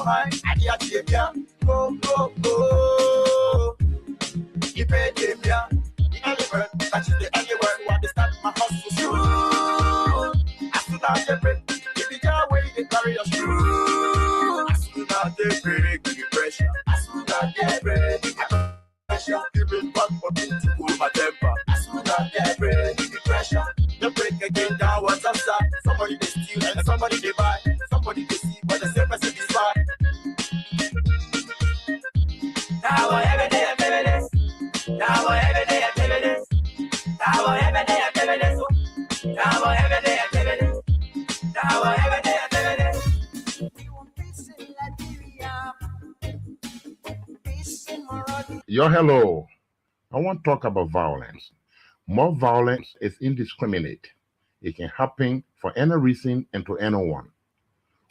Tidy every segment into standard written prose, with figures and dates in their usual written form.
my idea, go, go, go. You pay them, yeah. The anywhere, that is the anywhere. What they start my hustle through. As soon as they break, if you can't wait, they carry us through. As soon as they break, the pressure. As soon as they break, the pressure. Give it back for me to cool my temper. As soon as they break, the pressure. They break again, down what's upside. Somebody they steal and somebody they buy. Somebody they see, but the same person is bad. Now every day I feel this. Now every day I feel this. Now every day I feel this. Now every day I feel this. Now every day I feel this. We want peace in Liberia. Peace in Morocco. Yo, hello. I want to talk about violence. More violence is indiscriminate. It can happen for any reason and to anyone.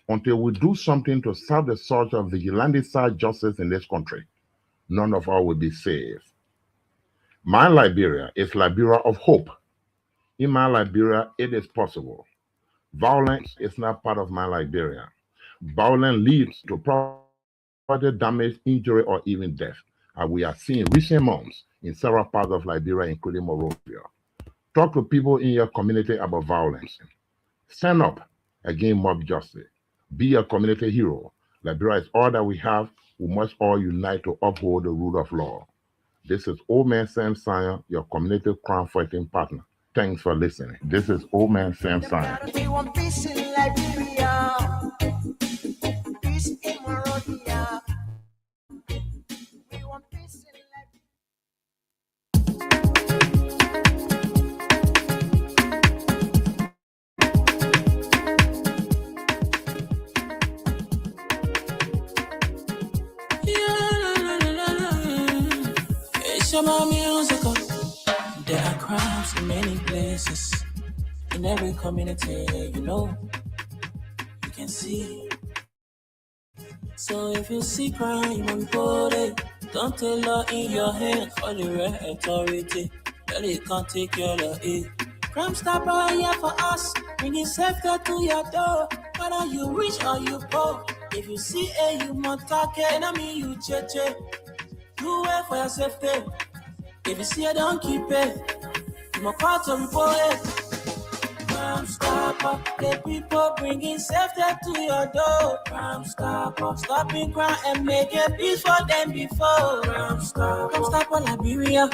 Until we do something to stop the surge of vigilante-side justice in this country, none of us will be safe. My Liberia is Liberia of hope. In my Liberia, it is possible. Violence is not part of my Liberia. Violence leads to property damage, injury, or even death, as we are seeing recent months in several parts of Liberia, including Monrovia. Talk to people in your community about violence. Stand up against mob justice. Be a community hero. Liberia is all that we have. We must all unite to uphold the rule of law. This is Old Man Sam Sion, your community crime fighting partner. Thanks for listening. This is Old Man Sam Sion. We want peace in Liberia. Peace in Monrovia. We want peace in musical. There are crimes in many places, in every community, you can see. So if you see crime and report it, don't take law in your hands for the right authority. That it can't take care of it. Crime Stopper here for us, bringing safety to your door. Whether you rich or you poor, if you see a human target, enemy you cheche. You wait for your safety. If you see it, don't keep it. You must call to report it. Crime Stopper, the people bringing safety to your door. Crime Stopper, stopping crime and making peace for them before. Crime Stopper, Liberia,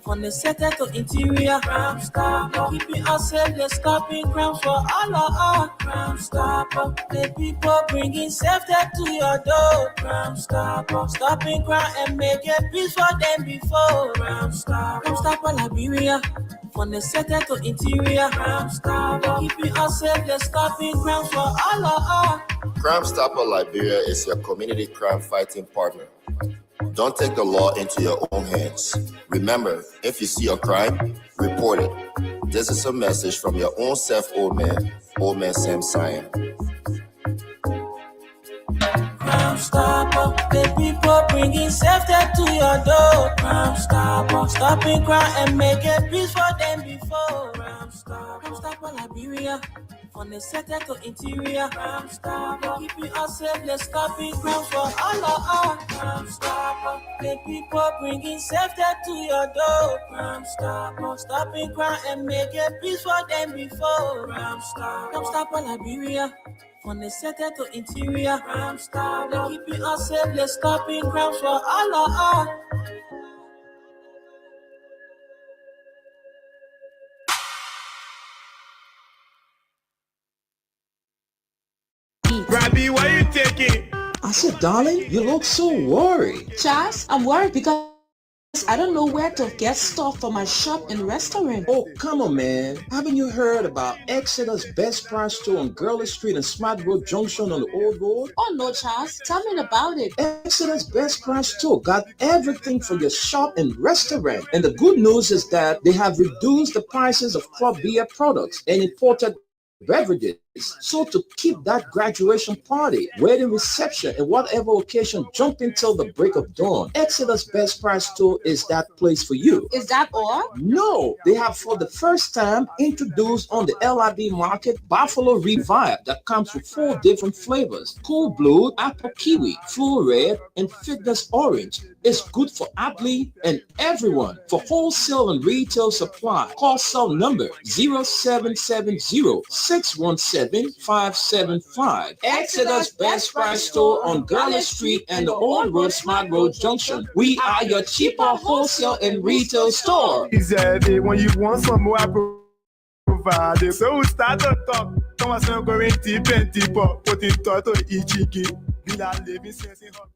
from the center to interior. Crime Stopper, keeping us safe, they're stopping crimes for all of us. Crime Stopper, the people bringing safety to your door. Crime Stopper, stopping crime and making peace for them before. Crime Stopper, Liberia, from the center to interior. Crime Stopper, keeping us safe, they're stopping crimes for all of us. Crime Stopper Liberia is your community crime fighting partner. Don't take the law into your own hands. Remember, if you see a crime, report it. This is a message from your own self, Old Man Sam Sion. Crime Stopper, the people bringing safety to your door. Crime Stopper, stopping crime and making peace for them before. Crime Stopper, Liberia, from the center to interior. Crime Stopper, keeping us safe, they're stopping crime for all of us. Crime Stopper, the people bringing safety to your door. Crime Stopper, stopping crime and making peace for them before. Crime Stopper, Liberia, from the center to interior. Crime Stopper, keeping us safe, they're stopping crimes for all of us. Robbie, why you taking? I said, darling, you look so worried. Charles, I'm worried because I don't know where to get stuff for my shop and restaurant. Oh, come on, man. Haven't you heard about Exeter's Best Price Store on Gurley Street and Smart Road Junction on the Old Road? Oh, no, Charles. Tell me about it. Exeter's Best Price Store got everything for your shop and restaurant. And the good news is that they have reduced the prices of club beer products and imported beverages. So to keep that graduation party, wedding reception, and whatever occasion jumping till the break of dawn, Exodus Best Price Store is that place for you. Is that all? No, they have for the first time introduced on the LIB market Buffalo Revive that comes with 4 different flavors: Cool Blue, Apple Kiwi, Full Red, and Fitness Orange. It's good for athlete and everyone. For wholesale and retail supply, call cell number 0770-617-575. Exodus Best Price Store on Garland Street and the Old Road Smart Road Junction. We are your cheaper wholesale and retail store. Easy, when you want some more, I provide. So we start to talk. Come on, so going deep and deeper. Put it to each key. We are living sense in hot.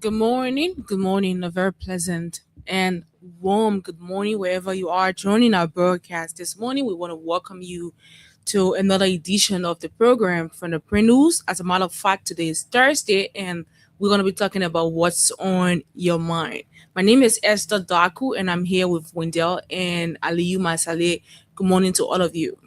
Good morning, a very pleasant and warm good morning wherever you are joining our broadcast. This morning, we want to welcome you to another edition of the program from the Print News. As a matter of fact, today is Thursday, and we're going to be talking about what's on your mind. My name is Esther Daku, and I'm here with Wendell and Aliyu Masale. Good morning to all of you.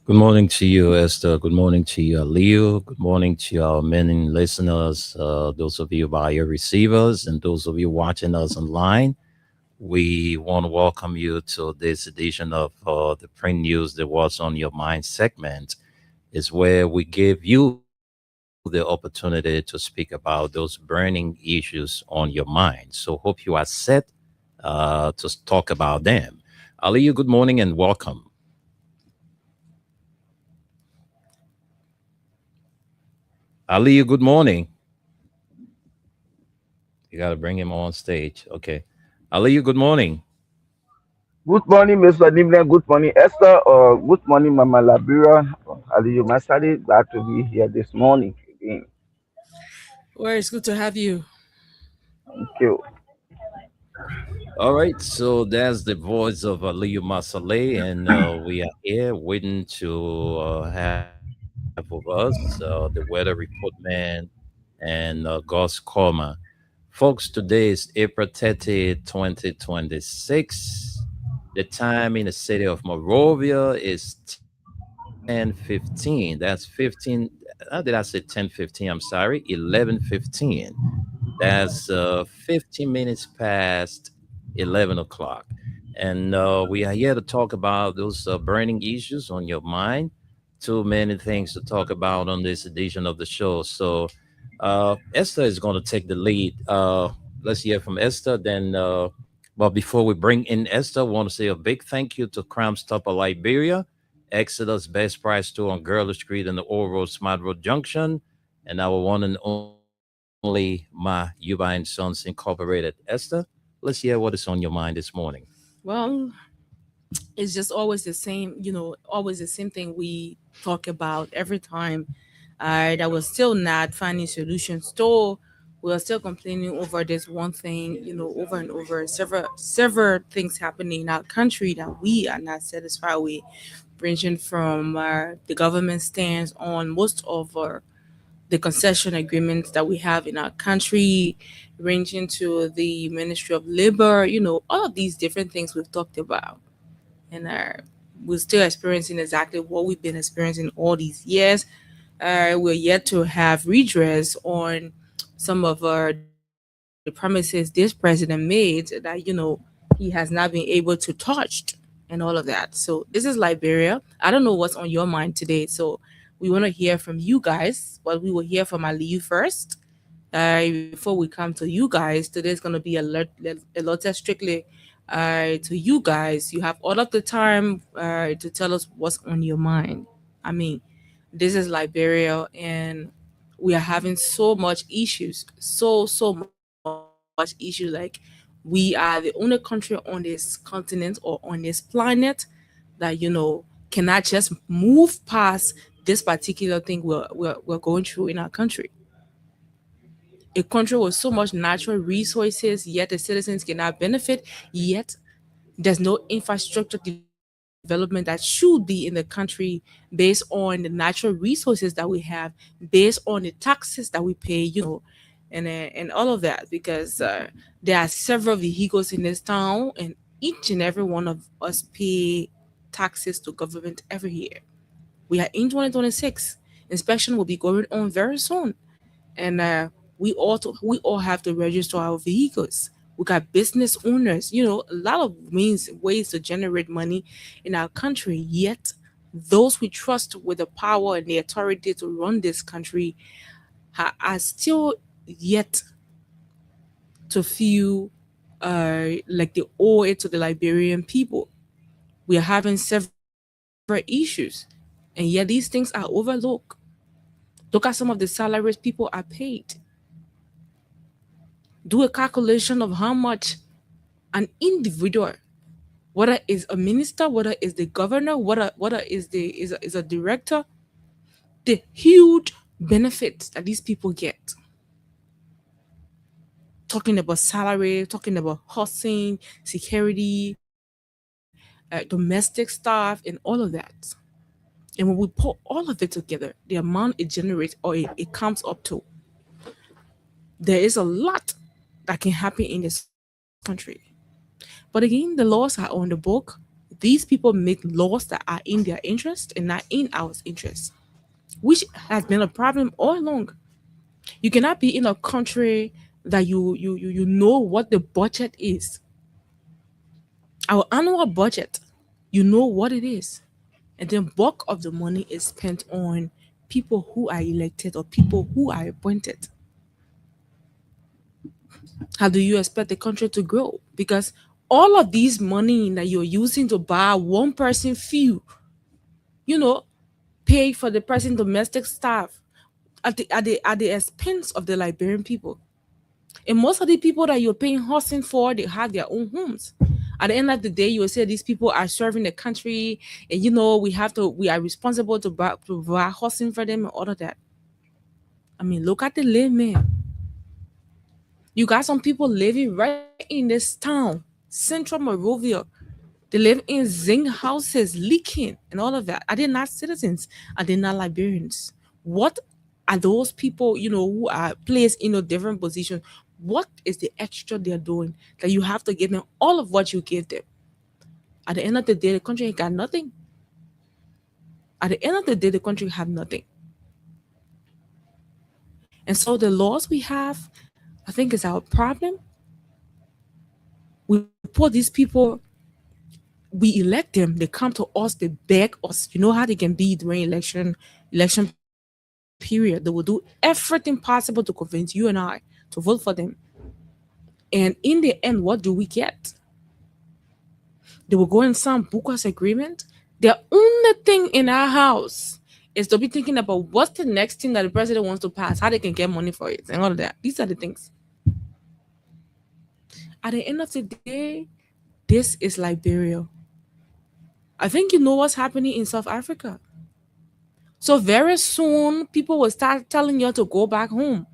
Good morning to you, Esther. Good morning to you, Leo. Good morning to our many listeners, those of you via receivers, and those of you watching us online. We want to welcome you to this edition of the Print News, the What's on Your Mind segment, is where we give you the opportunity to speak about those burning issues on your mind. So hope you are set to talk about them. Aliyu, good morning and welcome. Aliyu, good morning. You got to bring him on stage. Okay. Aliyu, good morning. Good morning, Mr. Nimble. Good morning, Esther. Good morning, Mama Labira. Aliyu Masadi, glad to be here this morning again. Well, it's good to have you. Thank you. All right. So that's the voice of Aliyu Masale, and we are here waiting to have with us the weather report man and Gus Korma. Folks, today is April 30, 2026. The time in the city of Monrovia is 10:15. That's 15. How did I say 10:15? I'm sorry, 11:15. That's 15 minutes past 11 o'clock. And we are here to talk about those burning issues on your mind. Too many things to talk about on this edition of the show. So Esther is going to take the lead. Let's hear from Esther. Then, but before we bring in Esther, I want to say a big thank you to Crime Stopper Liberia, Exodus Best Price Store on Gurley Street and the Old Road Smart Road Junction, and our one and only Ma Yuba and Sons Incorporated. Esther, let's hear what is on your mind this morning. Well, it's just always the same, always the same thing we talk about every time. That we're still not finding solutions. Still, we're still complaining over this one thing, over and over. Several things happening in our country that we are not satisfied with, ranging from the government stance on most of the concession agreements that we have in our country, ranging to the Ministry of Labor, all of these different things we've talked about. And we're still experiencing exactly what we've been experiencing all these years. We're yet to have redress on some of the promises this president made that, he has not been able to touch and all of that. So this is Liberia. I don't know what's on your mind today. So we want to hear from you guys. Well, we will hear from Aliyu first. Before we come to you guys, today's going to be a lot strictly to you guys. You have all of the time to tell us what's on your mind. I mean, this is Liberia, and we are having so much issues, so much issues. Like, we are the only country on this continent or on this planet that cannot just move past this particular thing we're going through in our country. a country with so much natural resources, yet the citizens cannot benefit, yet there's no infrastructure development that should be in the country based on the natural resources that we have, based on the taxes that we pay, and all of that, because there are several vehicles in this town, and each and every one of us pay taxes to government every year. We are in 2026. Inspection will be going on very soon, and we all have to register our vehicles. We got business owners, a lot of ways to generate money in our country. Yet, those we trust with the power and the authority to run this country are still yet to feel like they owe it to the Liberian people. We are having several issues, and yet these things are overlooked. Look at some of the salaries people are paid. Do a calculation of how much an individual, whether is a minister, whether is the governor, whether is a director, the huge benefits that these people get. Talking about salary, talking about housing, security, domestic staff, and all of that. And when we put all of it together, the amount it generates or it comes up to, there is a lot that can happen in this country. But again, the laws are on the book. These people make laws that are in their interest and not in our interest, which has been a problem all along. You cannot be in a country that you know what the budget is. Our annual budget, you know what it is. And the bulk of the money is spent on people who are elected or people who are appointed. How do you expect the country to grow? Because all of these money that you're using to buy one person fuel, you know, pay for the person domestic staff at the expense of the Liberian people. And most of the people that you're paying housing for, they have their own homes. At the end of the day, you will say these people are serving the country, and we are responsible to provide housing for them and all of that. I mean, look at the layman. You got some people living right in this town, Central Monrovia. They live in zinc houses, leaking, and all of that. Are they not citizens? Are they not Liberians? What are those people, who are placed in a different position? What is the extra they're doing that you have to give them all of what you give them? At the end of the day, the country ain't got nothing. At the end of the day, the country have nothing. And so the laws we have, I think, is our problem. We put these people, we elect them, they come to us, they beg us. You know how they can be during election period. They will do everything possible to convince you and I to vote for them. And in the end, what do we get? They will go and sign Buka's agreement. The only thing in our house is to be thinking about what's the next thing that the president wants to pass, how they can get money for it, and all of that. These are the things. At the end of the day, this is Liberia. I think you know what's happening in South Africa. So very soon, people will start telling you to go back home.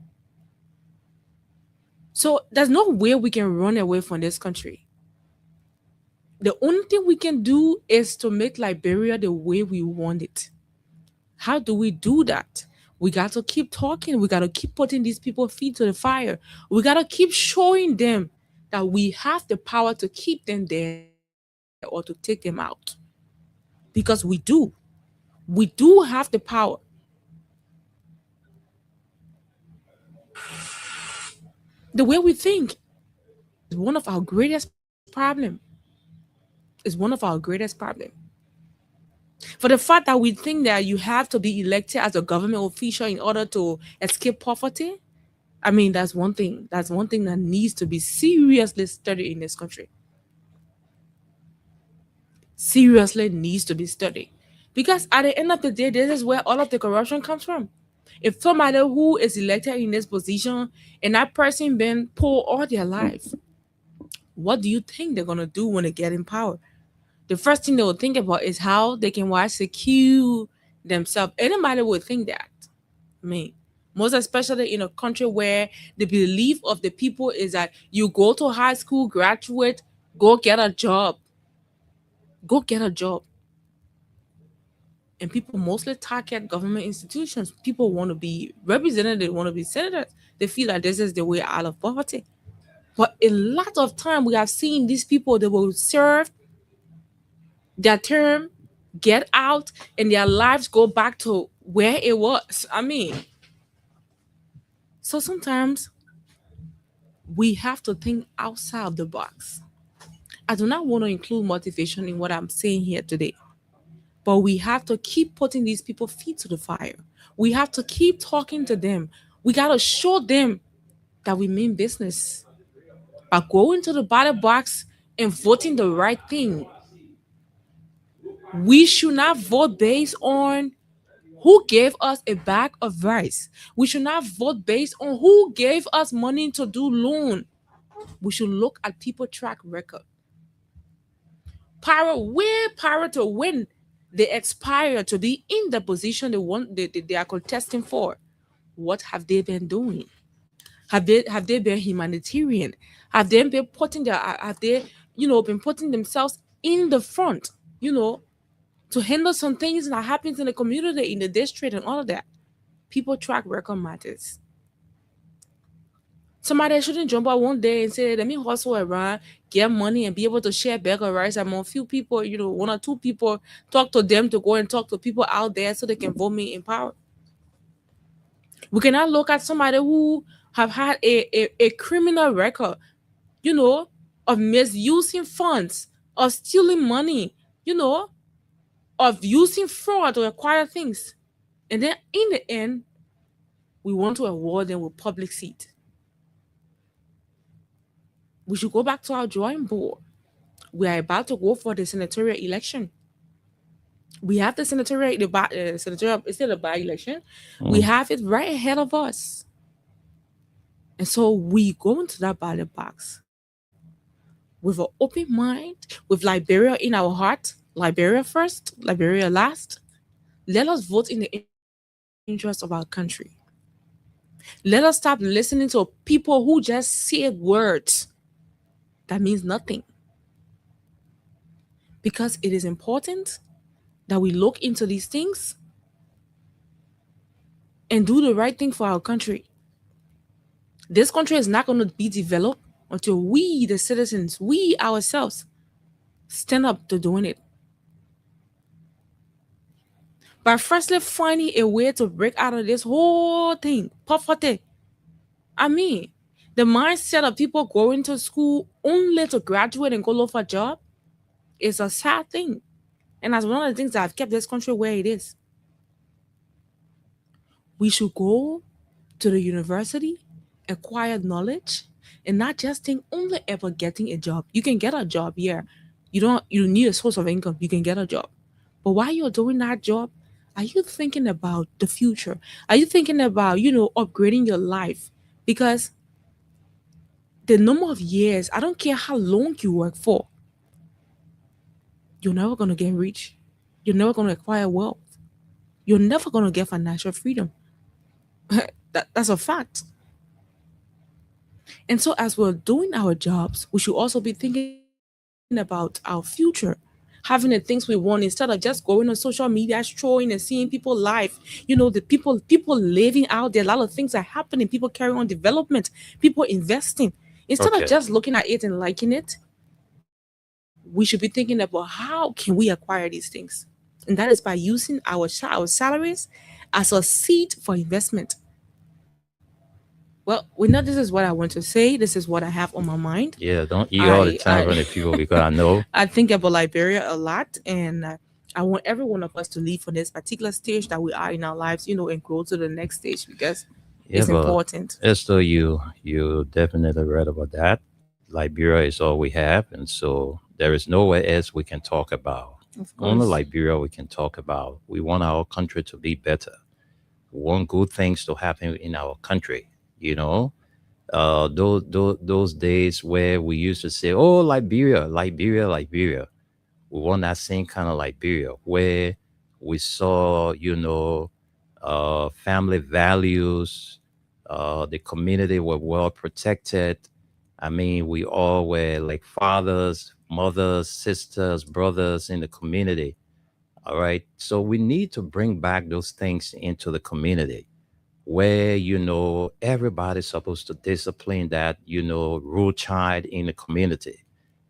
So there's no way we can run away from this country. The only thing we can do is to make Liberia the way we want it. How do we do that? We got to keep talking. We got to keep putting these people's feet to the fire. We got to keep showing them that we have the power to keep them there or to take them out. Because we do. We do have the power. The way we think is one of our greatest problem. Is one of our greatest problem. For the fact that we think that you have to be elected as a government official in order to escape poverty, I mean, that's one thing. That's one thing that needs to be seriously studied in this country. Seriously needs to be studied. Because at the end of the day, this is where all of the corruption comes from. If somebody who is elected in this position and that person been poor all their life, what do you think they're going to do when they get in power? The first thing they will think about is how they can secure themselves. Anybody would think that. I mean, most especially in a country where the belief of the people is that you go to high school, graduate, go get a job. Go get a job. And people mostly target government institutions. People want to be represented, they want to be senators. They feel like this is the way out of poverty. But a lot of time we have seen these people, they will serve their term, get out, and their lives go back to where it was. I mean, so sometimes we have to think outside of the box. I do not want to include motivation in what I'm saying here today, but we have to keep putting these people feet to the fire. We have to keep talking to them. We got to show them that we mean business by going to the ballot box and voting the right thing. We should not vote based on who gave us a bag of rice. We should not vote based on who gave us money to do loan. We should look at people track record. Prior to when they expire to be in the position they are contesting for, what have they been doing? Have they been humanitarian? Have they been putting been putting themselves in the front, to handle some things that happens in the community, in the district, and all of that? People track record matters. Somebody shouldn't jump out one day and say, let me hustle around, get money, and be able to share bag of rice among a few people, one or two people, talk to them to go and talk to people out there so they can vote me in power. We cannot look at somebody who have had a criminal record, of misusing funds, of stealing money, of using fraud to acquire things. And then in the end, we want to award them with public seat. We should go back to our drawing board. We are about to go for the senatorial election. We have the senatorial instead of by-election. We have it right ahead of us. And so we go into that ballot box with an open mind, with Liberia in our heart. Liberia first, Liberia last. Let us vote in the interest of our country. Let us stop listening to people who just say words that means nothing. Because it is important that we look into these things and do the right thing for our country. This country is not going to be developed until we, the citizens, we ourselves, stand up to doing it. By firstly finding a way to break out of this whole thing, poverty. I mean, the mindset of people going to school only to graduate and go look for a job is a sad thing. And that's one of the things that have kept this country where it is. We should go to the university, acquire knowledge, and not just think only about getting a job. You can get a job, yeah. You need a source of income. You can get a job. But while you're doing that job, are you thinking about the future? Are you thinking about, upgrading your life? Because the number of years, I don't care how long you work for, you're never going to get rich. You're never going to acquire wealth. You're never going to get financial freedom. That's a fact. And so as we're doing our jobs, we should also be thinking about our future, having the things we want instead of just going on social media, strolling and seeing people live. The people living out there, a lot of things are happening. People carrying on development, people investing. Instead of just looking at it and liking it, we should be thinking about how can we acquire these things. And that is by using our salaries as a seed for investment. Well, we know this is what I want to say. This is what I have on my mind. Yeah, don't eat all the time from the people because I know. I think about Liberia a lot, and I want every one of us to leave from this particular stage that we are in our lives, and grow to the next stage because it's important. Esther, you definitely read about that. Liberia is all we have, and so there is nowhere else we can talk about. Only Liberia we can talk about. We want our country to be better. We want good things to happen in our country. Those days where we used to say, "Oh, Liberia." We want that same kind of Liberia where we saw, family values. The community were well protected. I mean, we all were like fathers, mothers, sisters, brothers in the community. All right. So we need to bring back those things into the community where, everybody's supposed to discipline that, rule child in the community.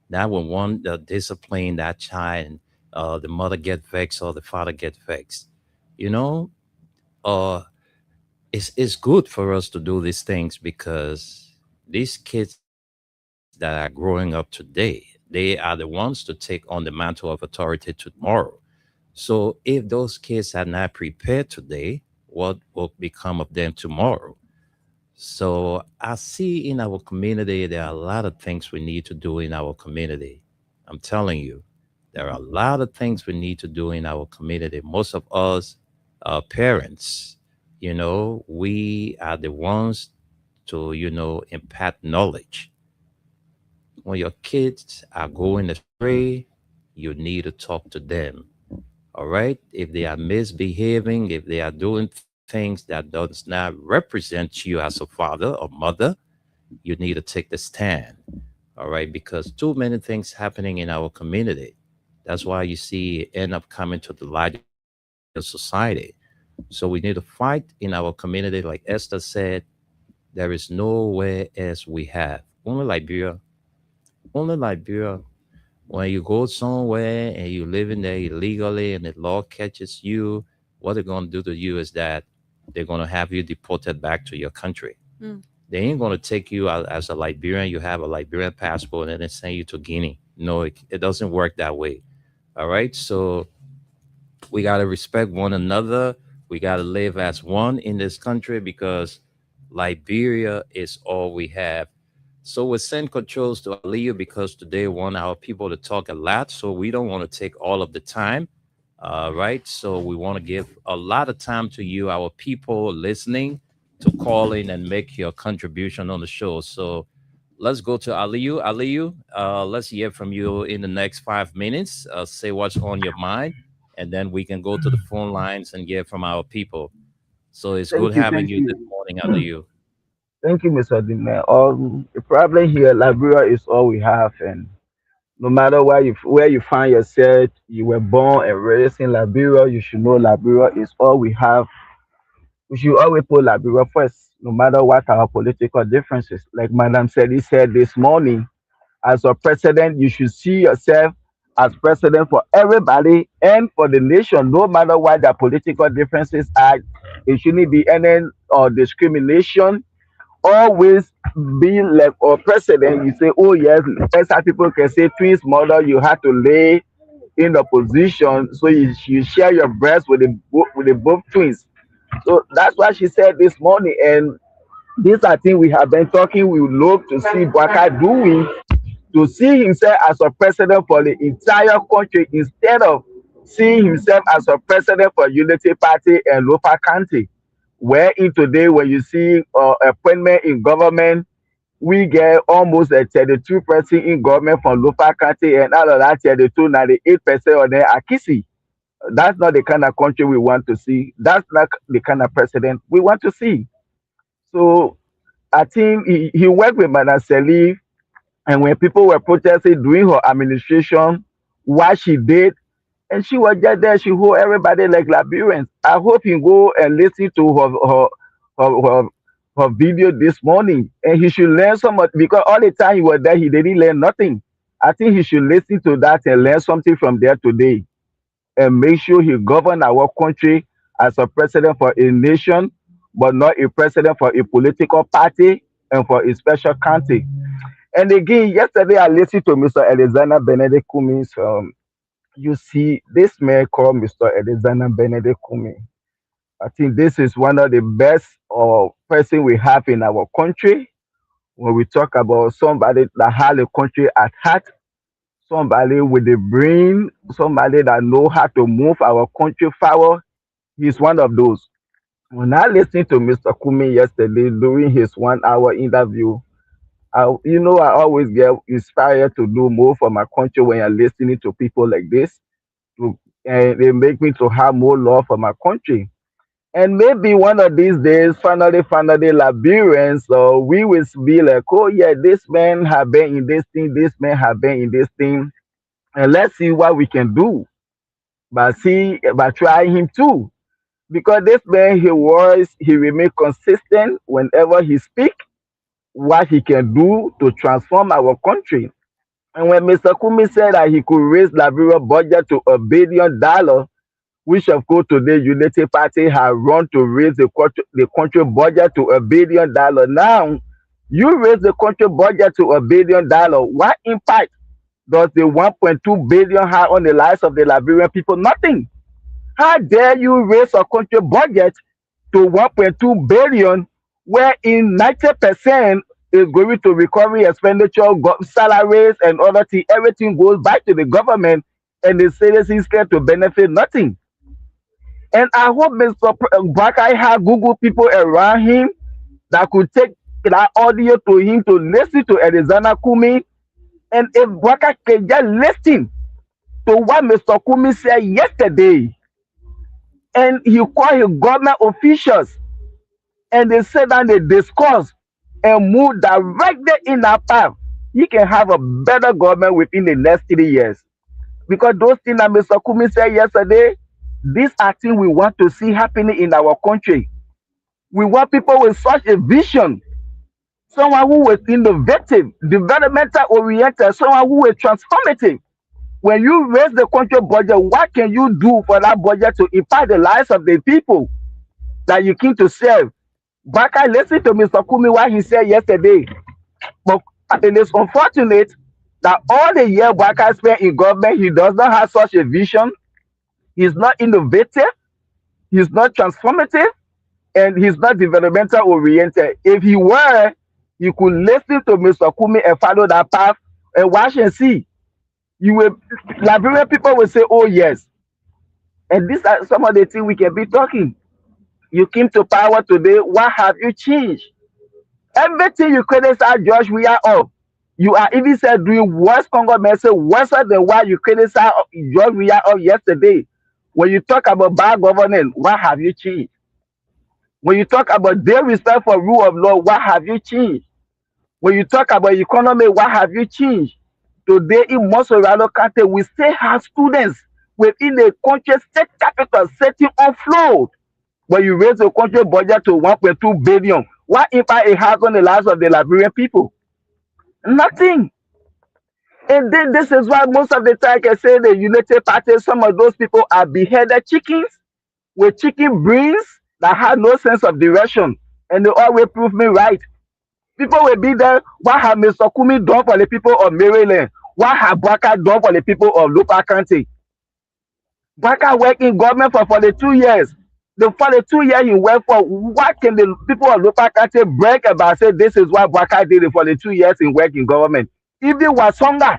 That when one discipline that child, the mother get vexed or the father get vexed. You know, uh, it's good for us to do these things because these kids that are growing up today, they are the ones to take on the mantle of authority tomorrow. So if those kids are not prepared today, what will become of them tomorrow? So I see in our community there are a lot of things we need to do in our community. I'm telling you, there are a lot of things we need to do in our community. Most of us are parents. We are the ones to, impart knowledge. When your kids are going astray, you need to talk to them. All right. If they are misbehaving, if they are doing things that does not represent you as a father or mother, you need to take the stand. All right. Because too many things happening in our community. That's why you see it end up coming to the larger society. So we need to fight in our community. Like Esther said, there is nowhere else we have. Only Liberia. Only Liberia. When you go somewhere and you live in there illegally and the law catches you, what they're going to do to you is that they're going to have you deported back to your country. Mm. They ain't going to take you out as a Liberian. You have a Liberian passport and then send you to Guinea. No, it doesn't work that way. All right. So we got to respect one another. We got to live as one in this country because Liberia is all we have. So we send controls to Aliyu because today we want our people to talk a lot. So we don't want to take all of the time. Right. So we want to give a lot of time to you, our people listening, to call in and make your contribution on the show. So let's go to Aliyu. Aliyu, let's hear from you in the next 5 minutes. Say what's on your mind, and then we can go to the phone lines and hear from our people. So it's good Thank you, having thank you this you. morning, Aliyu. Thank you, Mr. Dime. The problem here, Liberia is all we have, and no matter where you find yourself, you were born and raised in Liberia, you should know Liberia is all we have. We should always put Liberia first, no matter what our political differences. Like Madam Sedi said this morning, as a president, you should see yourself as president for everybody and for the nation, no matter what their political differences are. It shouldn't be any discrimination. Always be like a president. You say, oh yes, that's how people can say twins mother, you have to lay in the position so you share your breast with the both twins. So that's what she said this morning. And these are things we have been talking. We would love to see Baka doing, to see himself as a president for the entire country instead of seeing himself as a president for Unity Party and local county. Where in today, when you see appointment in government, we get almost a 32% in government from local county, and out of that 32, 98% of them are Kisi. That's not the kind of country we want to see. That's not the kind of president we want to see. So I think he worked with Madam Salif, and when people were protesting during her administration, what she did, and she was just there, she hold everybody like Liberians. I hope he go and listen to her video this morning, and he should learn something because all the time he was there, he didn't learn nothing. I think he should listen to that and learn something from there today, and make sure he govern our country as a president for a nation, but not a president for a political party and for a special country. And again, yesterday I listened to Mr. Alexander Benedict Cummings. You see, this man called Mr. Alexander Benedict Cummings. I think this is one of the best person we have in our country. When we talk about somebody that has a country at heart, somebody with the brain, somebody that know how to move our country forward, he's one of those. When I listened to Mr. Kumi yesterday during his 1 hour interview, I always get inspired to do more for my country when I'm listening to people like this. And they make me to have more love for my country. And maybe one of these days, finally, Liberians, we will be like, oh yeah, this man have been in this thing, this man have been in this thing, and let's see what we can do. But try him too, because this man he remain consistent whenever he speak what he can do to transform our country. And when Mr. Kumi said that he could raise Liberia budget to $1 billion, which of course today Unity Party have run to raise the country budget to $1 billion. Now, you raise the country budget to $1 billion. What impact does the 1.2 billion have on the lives of the Liberian people? Nothing. How dare you raise a country budget to 1.2 billion, where in 90% is going to recovery expenditure, salaries and other things. Everything goes back to the government, and the citizens get to benefit nothing. And I hope Mr. Bakai have Google people around him that could take that audio to him to listen to Alexander Kumi. And if Bakai can just listen to what Mr. Kumi said yesterday, and he called his government officials, and they said that they discuss and move directly in that path, he can have a better government within the next 3 years. Because those things that Mr. Kumi said yesterday, these are things we want to see happening in our country. We want people with such a vision, someone who was innovative, developmental oriented, someone who is transformative. When you raise the country budget, what can you do for that budget to impact the lives of the people that you came to serve? But I listened to Mr. Kumi what he said yesterday. But it is unfortunate that all the year Baka spent in government, he does not have such a vision. He's not innovative, he's not transformative, and he's not developmental oriented. If he were, you could listen to Mr. Kumi and follow that path and watch and see. You will, Liberian people will say, oh yes. And these are some of the things we can be talking. You came to power today, what have you changed? Everything you criticize George Weah of, you are even said doing worse Congo message, worse than what you criticized George Weah of yesterday. When you talk about bad governance, what have you changed? When you talk about their respect for rule of law, what have you changed? When you talk about economy, what have you changed? Today in Mosorano County, we still have students within the country state capital sitting on floor. When you raise the country budget to 1.2 billion, what impact it has on the lives of the Liberian people? Nothing. And then this is why most of the time I can say the Unity Party, some of those people are beheaded chickens with chicken brains that have no sense of direction. And they always prove me right. People will be there. What have Mr. Kumi done for the people of Maryland? What have Baka done for the people of Lupa County? Baka worked in government for 42 years. The 42 years he worked for, what can the people of Lupa County brag about? Say this is what Baka did for the 2 years in work in government. Even Wasonga,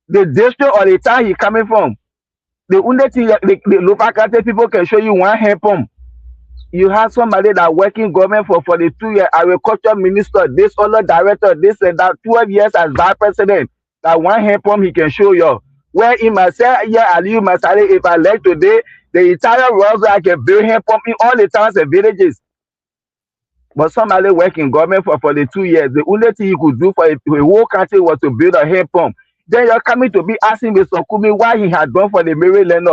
the district or the town he coming from, the only thing the Lupa County people can show you one hand pump. You have somebody that working government for 42 years, agriculture minister, this other director, this and that, 12 years as vice president, that one hand pump he can show you. Where he must say, yeah, Ali Masari, if I left today, the entire roads I can build hand pump in all the towns and villages. But somebody working government for 42 years, the only thing he could do for a whole country was to build a hand pump. Then you're coming to be asking Mr. Kumi what he had done for the Maryland.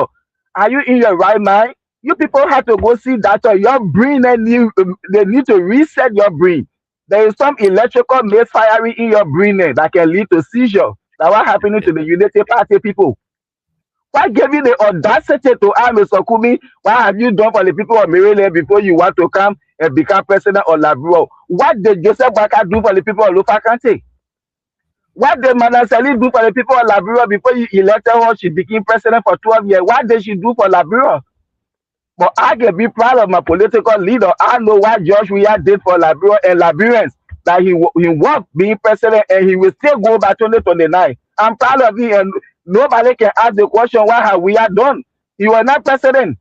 Are you in your right mind? You people have to go see doctor. Your brain, they need to reset your brain. There is some electrical misfiring in your brain that can lead to seizure. That's what happening to the Unity Party people. What gave you the audacity to ask Mr. Kumi, what have you done for the people of Maryland before you want to come and become president of Liberia? What did Joseph Baka do for the people of Lupa County? What did Manasali do for the people of Liberia before you elected her? She became president for 12 years. What did she do for Liberia? But I can be proud of my political leader. I know what George Weah did for Liberia and Liberians. That he worked being president and he will still go by 2029. I'm proud of him, and nobody can ask the question, what have we done? He was not president.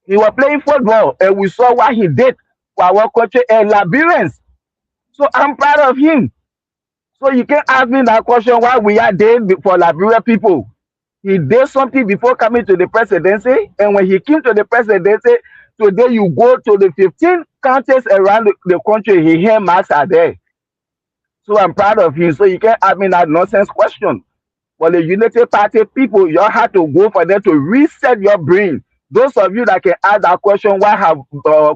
He was playing football, and we saw what he did for our country and Liberians. So I'm proud of him. So you can ask me that question, what we did for Liberia people. He did something before coming to the presidency, and when he came to the presidency, Today you go to the 15 counties around the country, he hear marks are there. So I'm proud of him. So you can't ask me that nonsense question. For the Unity Party people, you have to go for them to reset your brain. Those of you that can ask that question, what have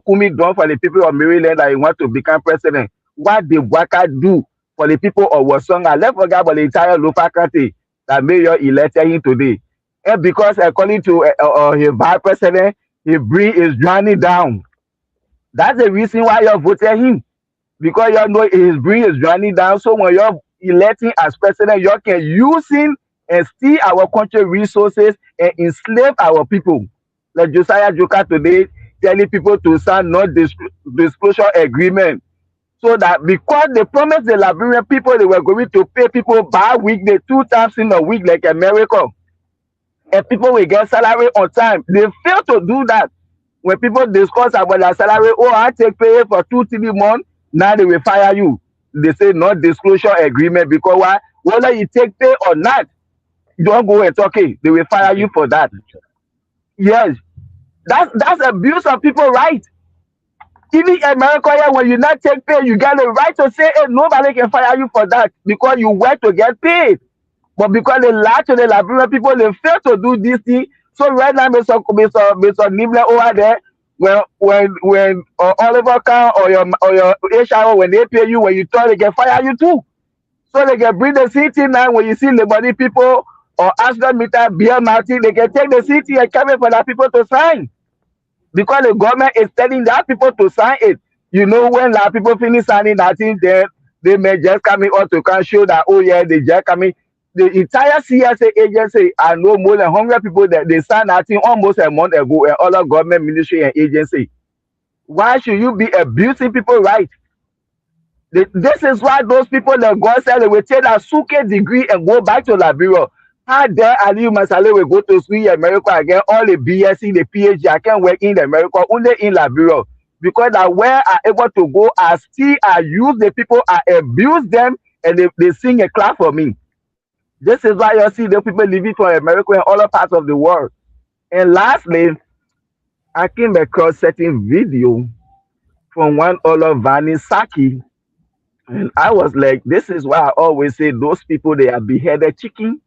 Kumi done for the people of Maryland that you want to become president? What did Waka do for the people of Wasonga? Let's forget about the entire local country that mayor elected him today. And because according to his vice president, his brain is drowning down. That's the reason why you voted him. Because you know his brain is drowning down. So when you're electing as president, you can use him and steal our country resources and enslave our people. Like Josiah Joker today telling people to sign non-disclosure agreement. So that because they promised the Liberian people they were going to pay people bi-weekly 2 times in a week like America. And people will get salary on time. They fail to do that. When people discuss about their salary, oh, I take pay for 2-3 months, now they will fire you. They say non-disclosure agreement because why? Whether you take pay or not, don't go and talk it. They will fire you for that. Yes, that's abuse of people's right. Even in America, here, when you not take pay, you got the right to say, hey, nobody can fire you for that because you work to get paid. But because they lie to the Liberian people, they fail to do this thing. So right now, Mr. Nibbler over there, when Oliver Kahn or your HR, when they pay you, when you talk, they can fire you too. So they can bring the city now when you see the body people or Ashton Meter, Beer Martin, they can take the city and come in for the people to sign. Because the government is telling that people to sign it. You know, when the people finish signing that thing, then they may just come in or to can show that, oh yeah, they just come in. The entire CSA agency, I know more than 100 people that they signed that thing almost a month ago and other government ministry and agency. Why should you be abusing people's rights? This is why those people that God said they will take a Suke degree and go back to Liberia. How dare Aliyu Masale will go to school in America again, all the BSc, the PhD, I can't work in America, only in Liberia. Because that where I able to go, I still I use the people, I abuse them, and they sing a clap for me. This is why you see the people living for America and other parts of the world. And lastly, I came across certain video from one other Vanny Saki. And I was like, this is why I always say those people, they are beheaded chicken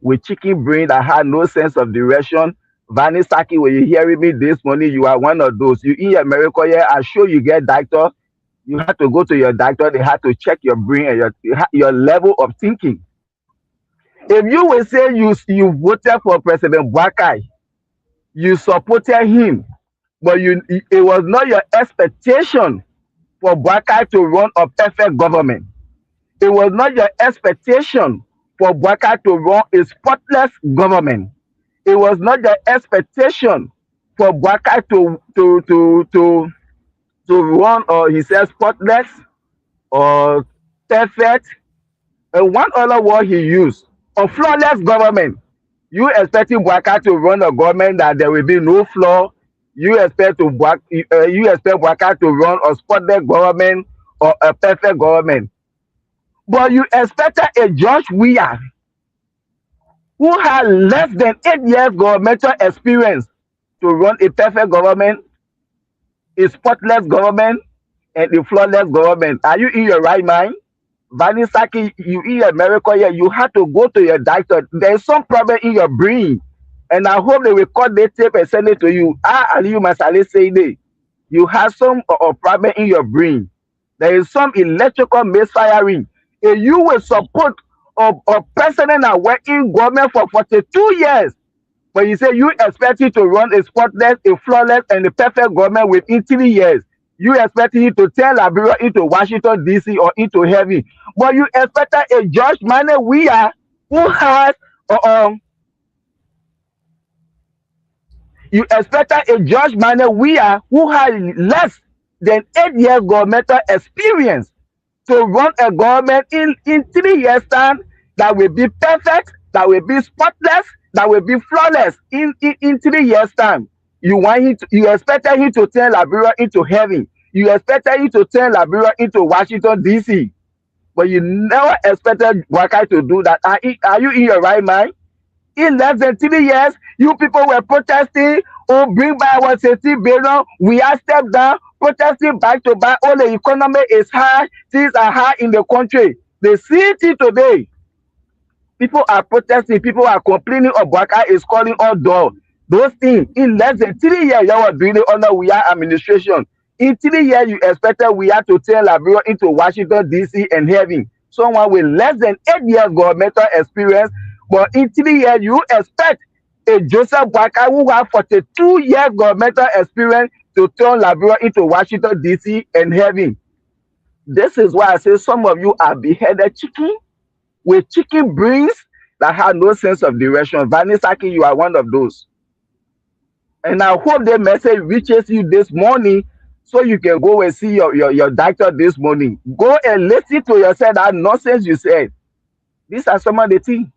with chicken brain that had no sense of direction. Vanny Saki, when you hearing me this morning, you are one of those. You in America, yeah, I'm sure you get doctor. You have to go to your doctor. They have to check your brain and your level of thinking. If you will say you voted for President Bwakai, you supported him, but it was not your expectation for Bwakai to run a perfect government. It was not your expectation for Bwakai to run a spotless government. It was not your expectation for Bwakai to run, or he says spotless or perfect. And one other word he used, a flawless government. You expecting Bwakai to run a government that there will be no flaw. You expect Bwakai to run a spotless government or a perfect government. But you expected a George Weah who had less than 8 years governmental experience to run a perfect government, a spotless government, and a flawless government. Are you in your right mind? Vanny Saki, you in America, yeah, you have to go to your doctor. There is some problem in your brain. And I hope they will cut the tape and send it to you. Aliyu Masale say they. You have some problem in your brain. There is some electrical misfiring. If you will support a president that work in government for 42 years, but you say you expect him to run a spotless, a flawless, and a perfect government within 3 years, you expect him to turn Liberia into Washington, D.C. or into heaven. But you expect a George Mane Weah who has less than 8 years governmental experience to run a government in 3 years time that will be perfect, that will be spotless, that will be flawless in 3 years time. You expected him to turn Liberia into heaven. You expected him to turn Liberia into Washington, D.C. But you never expected Bwakai to do that. Are you in your right mind? In less than 3 years, you people were protesting, oh, bring back our 60 billion. We are stepped down, protesting back to back. All the economy is high, things are high in the country. The city today, people are protesting, people are complaining. Obaka is calling all door. Those things in less than 3 years, you were doing it under we are administration. In 3 years, you expected we had to turn Liberia into Washington, D.C. and heaven. Someone with less than 8 years governmental experience, but in 3 years, you expect a Joseph Boakai who has 42 years governmental experience to turn Liberia into Washington, D.C. and heaven. This is why I say some of you are beheaded chicken with chicken brains that have no sense of direction. Vanisaki, you are one of those. And I hope the message reaches you this morning so you can go and see your doctor this morning. Go and listen to yourself that nonsense you said. These are some of the things.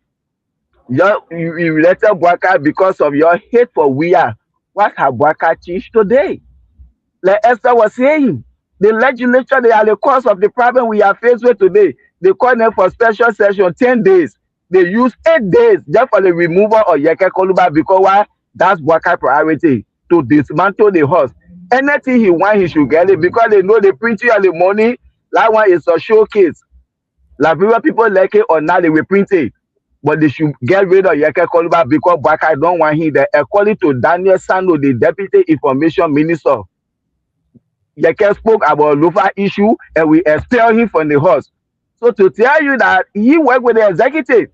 You let Boakai because of your hate for we are. What have Boakai changed today? Like Esther was saying, the legislature, they are the cause of the problem we are faced with today. They call them for special session 10 days. They use 8 days just for the removal of Yeke Koluba because why? That's Boakai priority, to dismantle the horse. Anything he wants, he should get it because they know the printing of the money. That one is a showcase. Liberia people like it or not, they will print it. But they should get rid of Yeke Koluba because Boakai don't want him there. According to Daniel Sando, the Deputy Information Minister, Yeke spoke about Lufa issue and we expel him from the horse. So to tell you that he worked with the executive.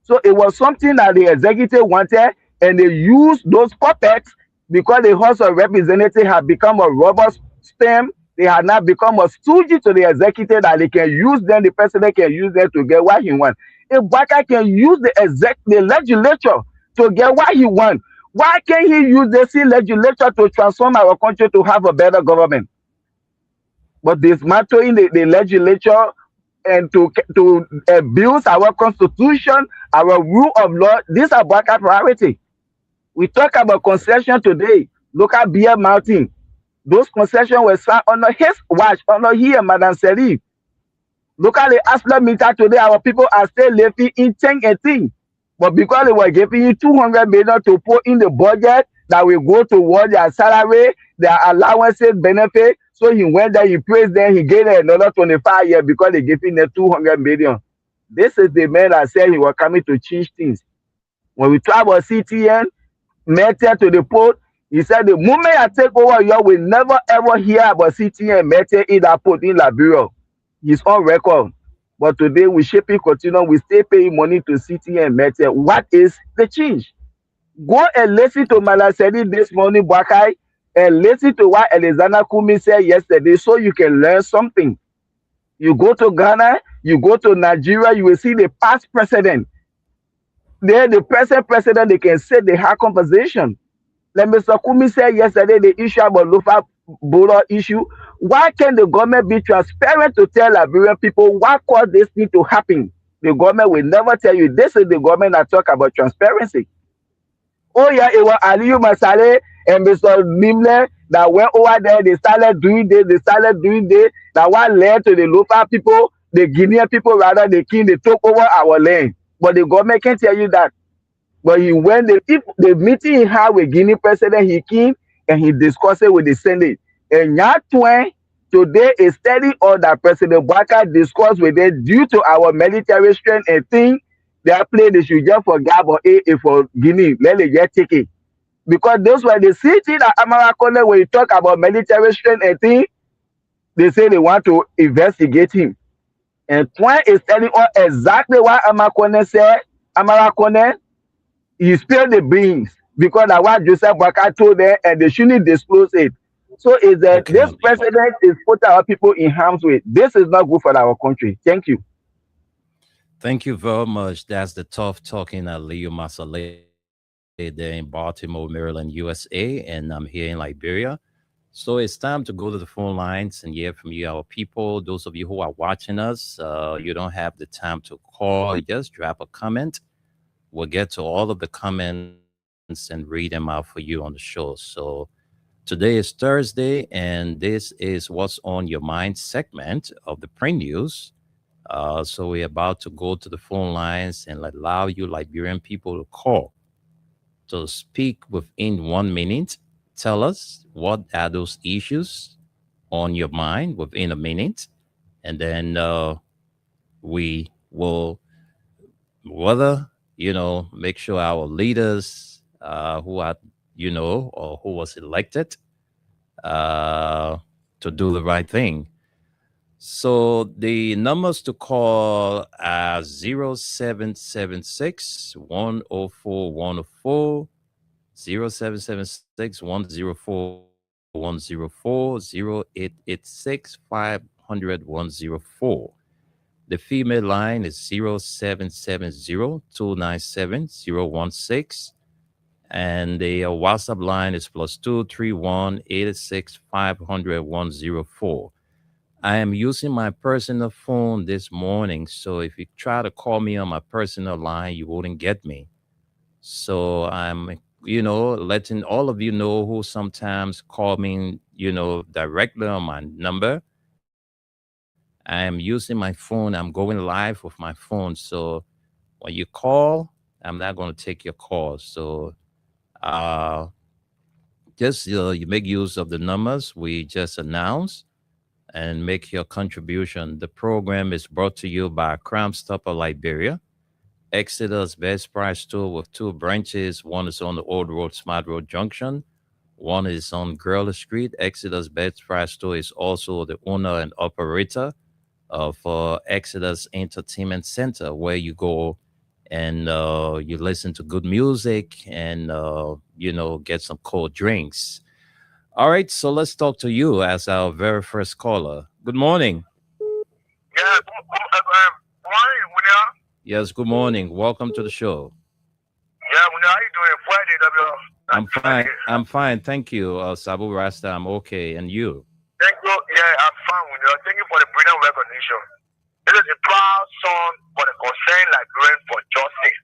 So it was something that the executive wanted and they used those puppets because the House of Representatives had become a rubber stamp. They had not become a stooge to the executive that they can use them, the president can use them to get what he wants. If Boakai can use the legislature to get what he wants, why can't he use the legislature to transform our country to have a better government? But dismantling the legislature and to abuse our constitution, our rule of law, these are Boakai priority. We talk about concession today. Look at Beer Mountain. Those concessions were signed under his watch, under here, Madam Serif. Look at the Asla meter today. Our people are still living in 10 and thing. But because they were giving you 200 million to put in the budget that will go toward their salary, their allowances, benefit. So he went there, he praised them, he gave them another 25 years because they gave him the 200 million. This is the man that said he was coming to change things. When we talk about CTN, Mete to the port, he said the moment I take over, you will never ever hear about CTN Mete in that port in Liberia. He's on record. But today we shipping continue, we still paying money to CTN Mete. What is the change? Go and listen to Malasedi this morning, Boakai, and listen to what Alexander Kumi said yesterday so you can learn something. You go to Ghana, you go to Nigeria, you will see the past president. There, the present president, they can say they have conversation. Like Mr. Kumi said yesterday, the issue about Lufa Bolo issue. Why can the government be transparent to tell Liberian people what caused this thing to happen? The government will never tell you. This is the government that talk about transparency. Oh yeah, it was Aliyu Masale and Mr. Nimle that went over there. They started doing this. They started doing this. That what led to the Lufa people, the Guinean people, rather the king. They took over our land. But the government can't tell you that. But he went, if the meeting he had with Guinea president, he came and he discussed it with the Senate. And Nyatwen today is telling all that President Boakai discussed with them due to our military strength and thing, they are playing the should for Gabon A for Guinea. Let them get take it. Because those were the city that Amarakone, when you talk about military strength and thing, they say they want to investigate him. And Twain is telling us exactly what Amakone said. Amarakone, he spilled the beans because that's what Joseph Boakai told them and they shouldn't disclose it. So is that this president is putting our people in harm's way. This is not good for our country. Thank you. Thank you very much. That's the tough talking Aliyu Masale there in Baltimore, Maryland, USA, and I'm here in Liberia. So it's time to go to the phone lines and hear from you, our people. Those of you who are watching us, you don't have the time to call. Just drop a comment. We'll get to all of the comments and read them out for you on the show. So today is Thursday, and this is What's on Your Mind segment of the Print News. So we're about to go to the phone lines and allow you Liberian people to call to speak within 1 minute. Tell us what are those issues on your mind within a minute, and then we will, whether make sure our leaders who are or who was elected to do the right thing. So the numbers to call are 0776 104 104, 0776 104 104, 0886 500 104. The female line is 0770 297 016. And the WhatsApp line is +231 86 500 104. I am using my personal phone this morning, so if you try to call me on my personal line, you wouldn't get me. So I'm, letting all of you know who sometimes call me, directly on my number. I am using my phone. I'm going live with my phone. So when you call, I'm not going to take your call. So just you make use of the numbers we just announced and make your contribution. The program is brought to you by Crime Stopper Liberia, Exeter's best price store with 2 branches. One is on the Old Road, Smart Road Junction. One is on Gurley Street. Exeter's best price store is also the owner and operator of Exeter's Entertainment Center, where you go and you listen to good music and get some cold drinks. All right, so let's talk to you as our very first caller. Good morning. Yeah, morning, William. Yes, good morning. Welcome to the show. Yeah, William, how you doing? Friday, W. I'm fine. I'm fine. Thank you, Sabu Rasta. I'm okay. And you? Thank you. Yeah, I'm fine, William. Thank you for the brilliant recognition. This is a proud song for the concerned Liberian for justice.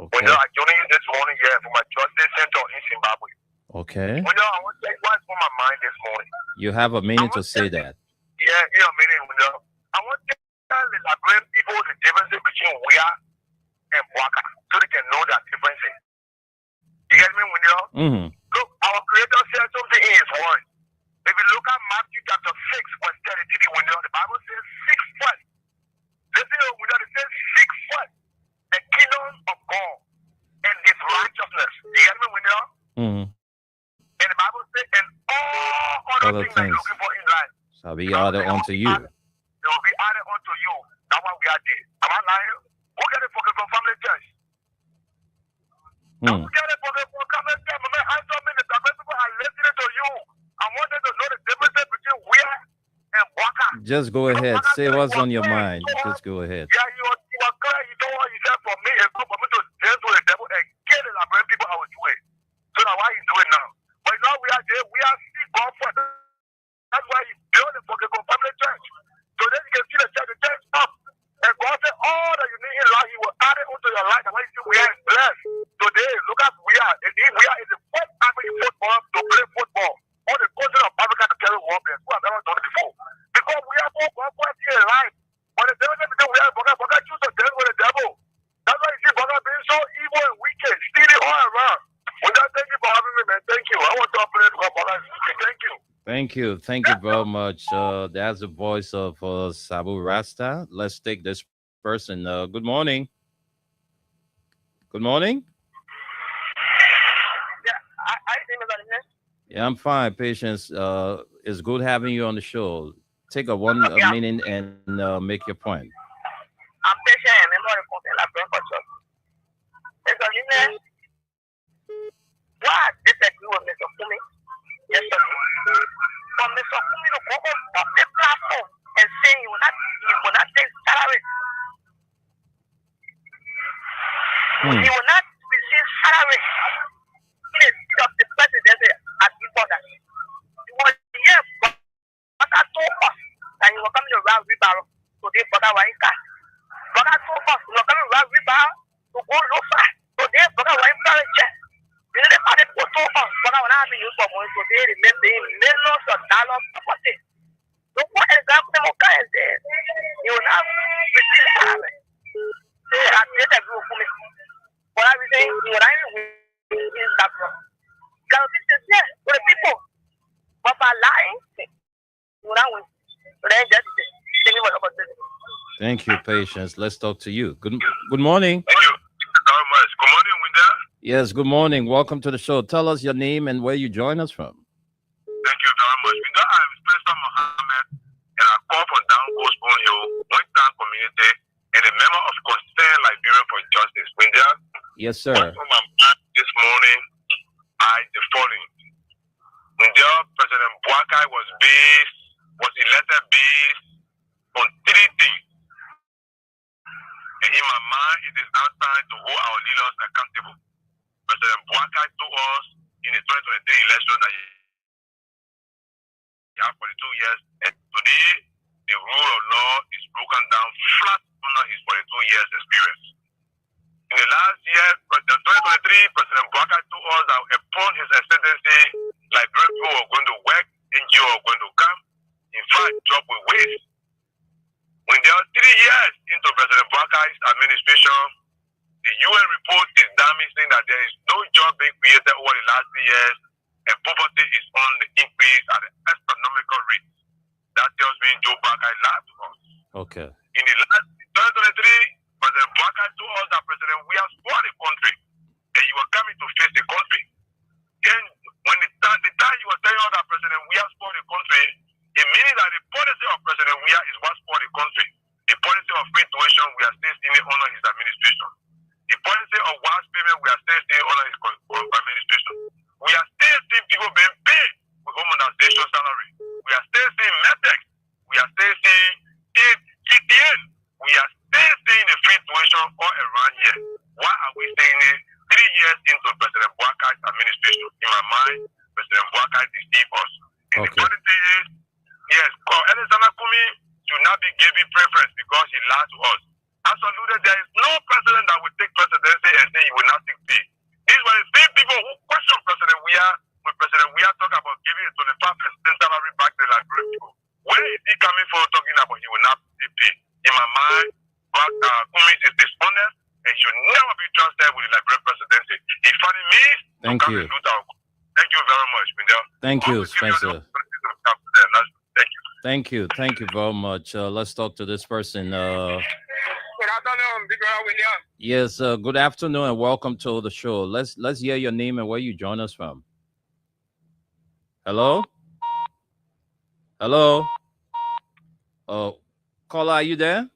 Okay. William, I'm joining you this morning here from my justice center in Zimbabwe. Okay. William, I want to tell you what's on my mind this morning. You have a minute to say that. Yeah, a minute, William. I want to tell the Liberian people the difference between Wea and Bwaka so they can know that differences. You get me, William? Mm-hmm. Look, our Creator said something in His word. If you look at Matthew chapter 6, verse 33, William, the Bible says 6 first. Listen, William, it says 6 first. The kingdom of God and His righteousness. You get me, William? Mm-hmm. And the Bible says, and all other things that you're looking for in life shall be added unto you. They will be added unto you. That's why we are there. Am I lying? Who get it for the family church? Who get it for the family church? Answer me. The people are listening to you. I want them to know the difference between Wea and Bwaka. Just go ahead. Say what's on your mind. Just go ahead. Yeah, you are clear. You know what you said for me. It's good for me to dance with the devil and kill the Liberian people. I will do it. So that's why you do it now. But now we are there. We are seeing God for it. That's why He built the family church. So then you can see the church up. And God said, all that you need in life, He will add it onto your life. And when you see we are blessed. Today, look at we are. Indeed, we are in the first African football to play football. All the countries of Africa to carry warfare. Who have never done it before. Because we are more God in life. But the devil said, because we are Bwaka choose to dance with the devil. That's why you see Bwaka being so evil and wicked, stealing all around. Thank you for having me, man. Thank you. I want to play for Bwaka. Thank you. Thank you. Thank you very much. That's the voice of Sabu Rasta. Let's take this person. Good morning. Good morning. Yeah, I think about it. Yeah, I'm fine. Patience. It's good having you on the show. Take a minute and make your point. I'm patient and member of the content I bring for church. Because you know, why disagree with Mr. Kumi? Yes, sir. For Mr. Kumi to go on the platform and say you will not take salary. He will not receive salary. He is of the president as important. He was here, but I told us that he was coming around Ribaro today for that one car. But I told us he was coming around Ribaro to go Lofa today for that one car. You know, the party told us for that one having used for money today, remember millions of dollars property. So what is come to my car and say, you will not receive the salary. I did that group for me. What I was saying, what I mean is that because this is yeah, for the people. But by lying, what I want. But I just tell me what about this. Thank you, Patience. Let's talk to you. Good morning. Thank you very much. Good morning, Winda. Yes, good morning. Welcome to the show. Tell us your name and where you join us from. Thank you very much. Winda, I'm Spencer Mohammed, and I call from Down Coast Bone Hill, West Town Community, and a member of Concern Liberia for Justice. Winda? Yes, sir. What's on my mind this morning the following. Winda, President Boakai was elected based on three things. And in my mind, it is now time to hold our leaders accountable. President Boakai told us in the 2023 election that he had 42 years, and today the rule of law is broken down flat under his 42 years experience. In the last year, the 2023, President Boakai told us that upon his ascendancy, Liberian people were going to work, NGO were going to come, in fact, job will waste. When there are 3 years into President Boakai's administration, the UN report is damning, saying that there is no job being created over the last 3 years, and poverty is on the increase at an astronomical rate. That tells me Joe Boakai lied to us. Okay. In the last 2023, President Boakai told us that President we have spoiled the country, and you were coming to face the country. Then, when the time you were telling us that President we have spoiled the country, it means that the policy of President Weah is what spoiled the country. The policy of free tuition, we are still seeing it under his administration. The policy of wage payment, we are still seeing it under his administration. We are still seeing people being paid with homogenization salary. We are still seeing METEX. We are still seeing CTN. We are still seeing the free tuition all around here. Why are we saying it 3 years into President Boakai's administration? In my mind, President Boakai deceived us. And the funny thing is, yes, Alexander Kumi should not be given preference because he lied to us. As alluded, there is no president that will take presidency and say he will not take pay. These were the same people who questioned President Weah when President Weah talked about giving a 25% salary back to the Liberian people. Where is he coming from talking about he will not take pay? In my mind, Kumi is dishonest and should never be transferred with the Liberian presidency. He finally means to come and loot our. Thank you very much, Mindel. Thank you, Spencer. Thank you. Thank you very much. Let's talk to this person. Good afternoon, Big Brother William. Yes, good afternoon and welcome to the show. Let's hear your name and where you join us from. Hello? Hello? Caller, are you there?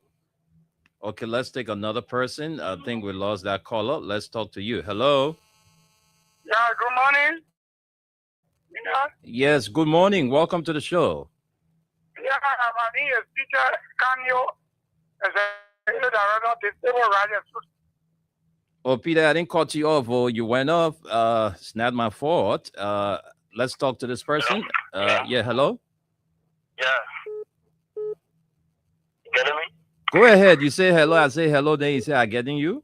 Okay, let's take another person. I think we lost that caller. Let's talk to you. Hello? Yeah, good morning. Yeah. Yes, good morning. Welcome to the show. Yeah, my name is Peter Cameo, Executive Director of Disabled Rights. Oh, Peter, I didn't cut you off. Oh, you went off. It's not my fault. Let's talk to this person. Yeah, hello? Yeah. You getting me? Go ahead. You say hello. I say hello. Then you say I'm getting you.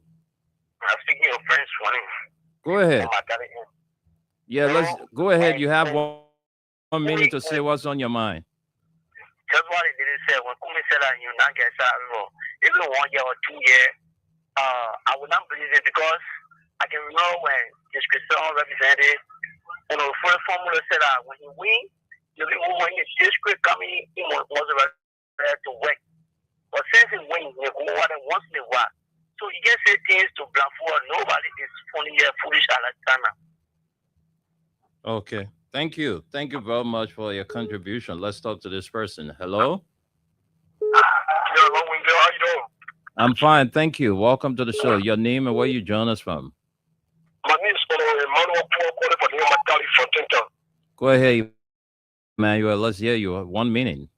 I'm speaking your French morning. Go ahead. Yeah, let's go ahead. You have one minute to say what's on your mind. Just what he did say when Kumi said that you not get shot, even 1 year or 2 years, I would not believe it because I can remember when this Christian represented, for the formula said that when he win, the people when his district coming, he was ready to work. But since he win, he go more than once in a while. So he can say things to black for nobody is funny here, foolish Alexander. Okay. Thank you. Thank you very much for your contribution. Let's talk to this person. Hello? Hello, Wingo. How you doing? I'm fine. Thank you. Welcome to the show. Your name and where you join us from? My name is Emmanuel Paul, calling for the Matali Fontaine. Go ahead, Emmanuel. Let's hear you. 1 minute.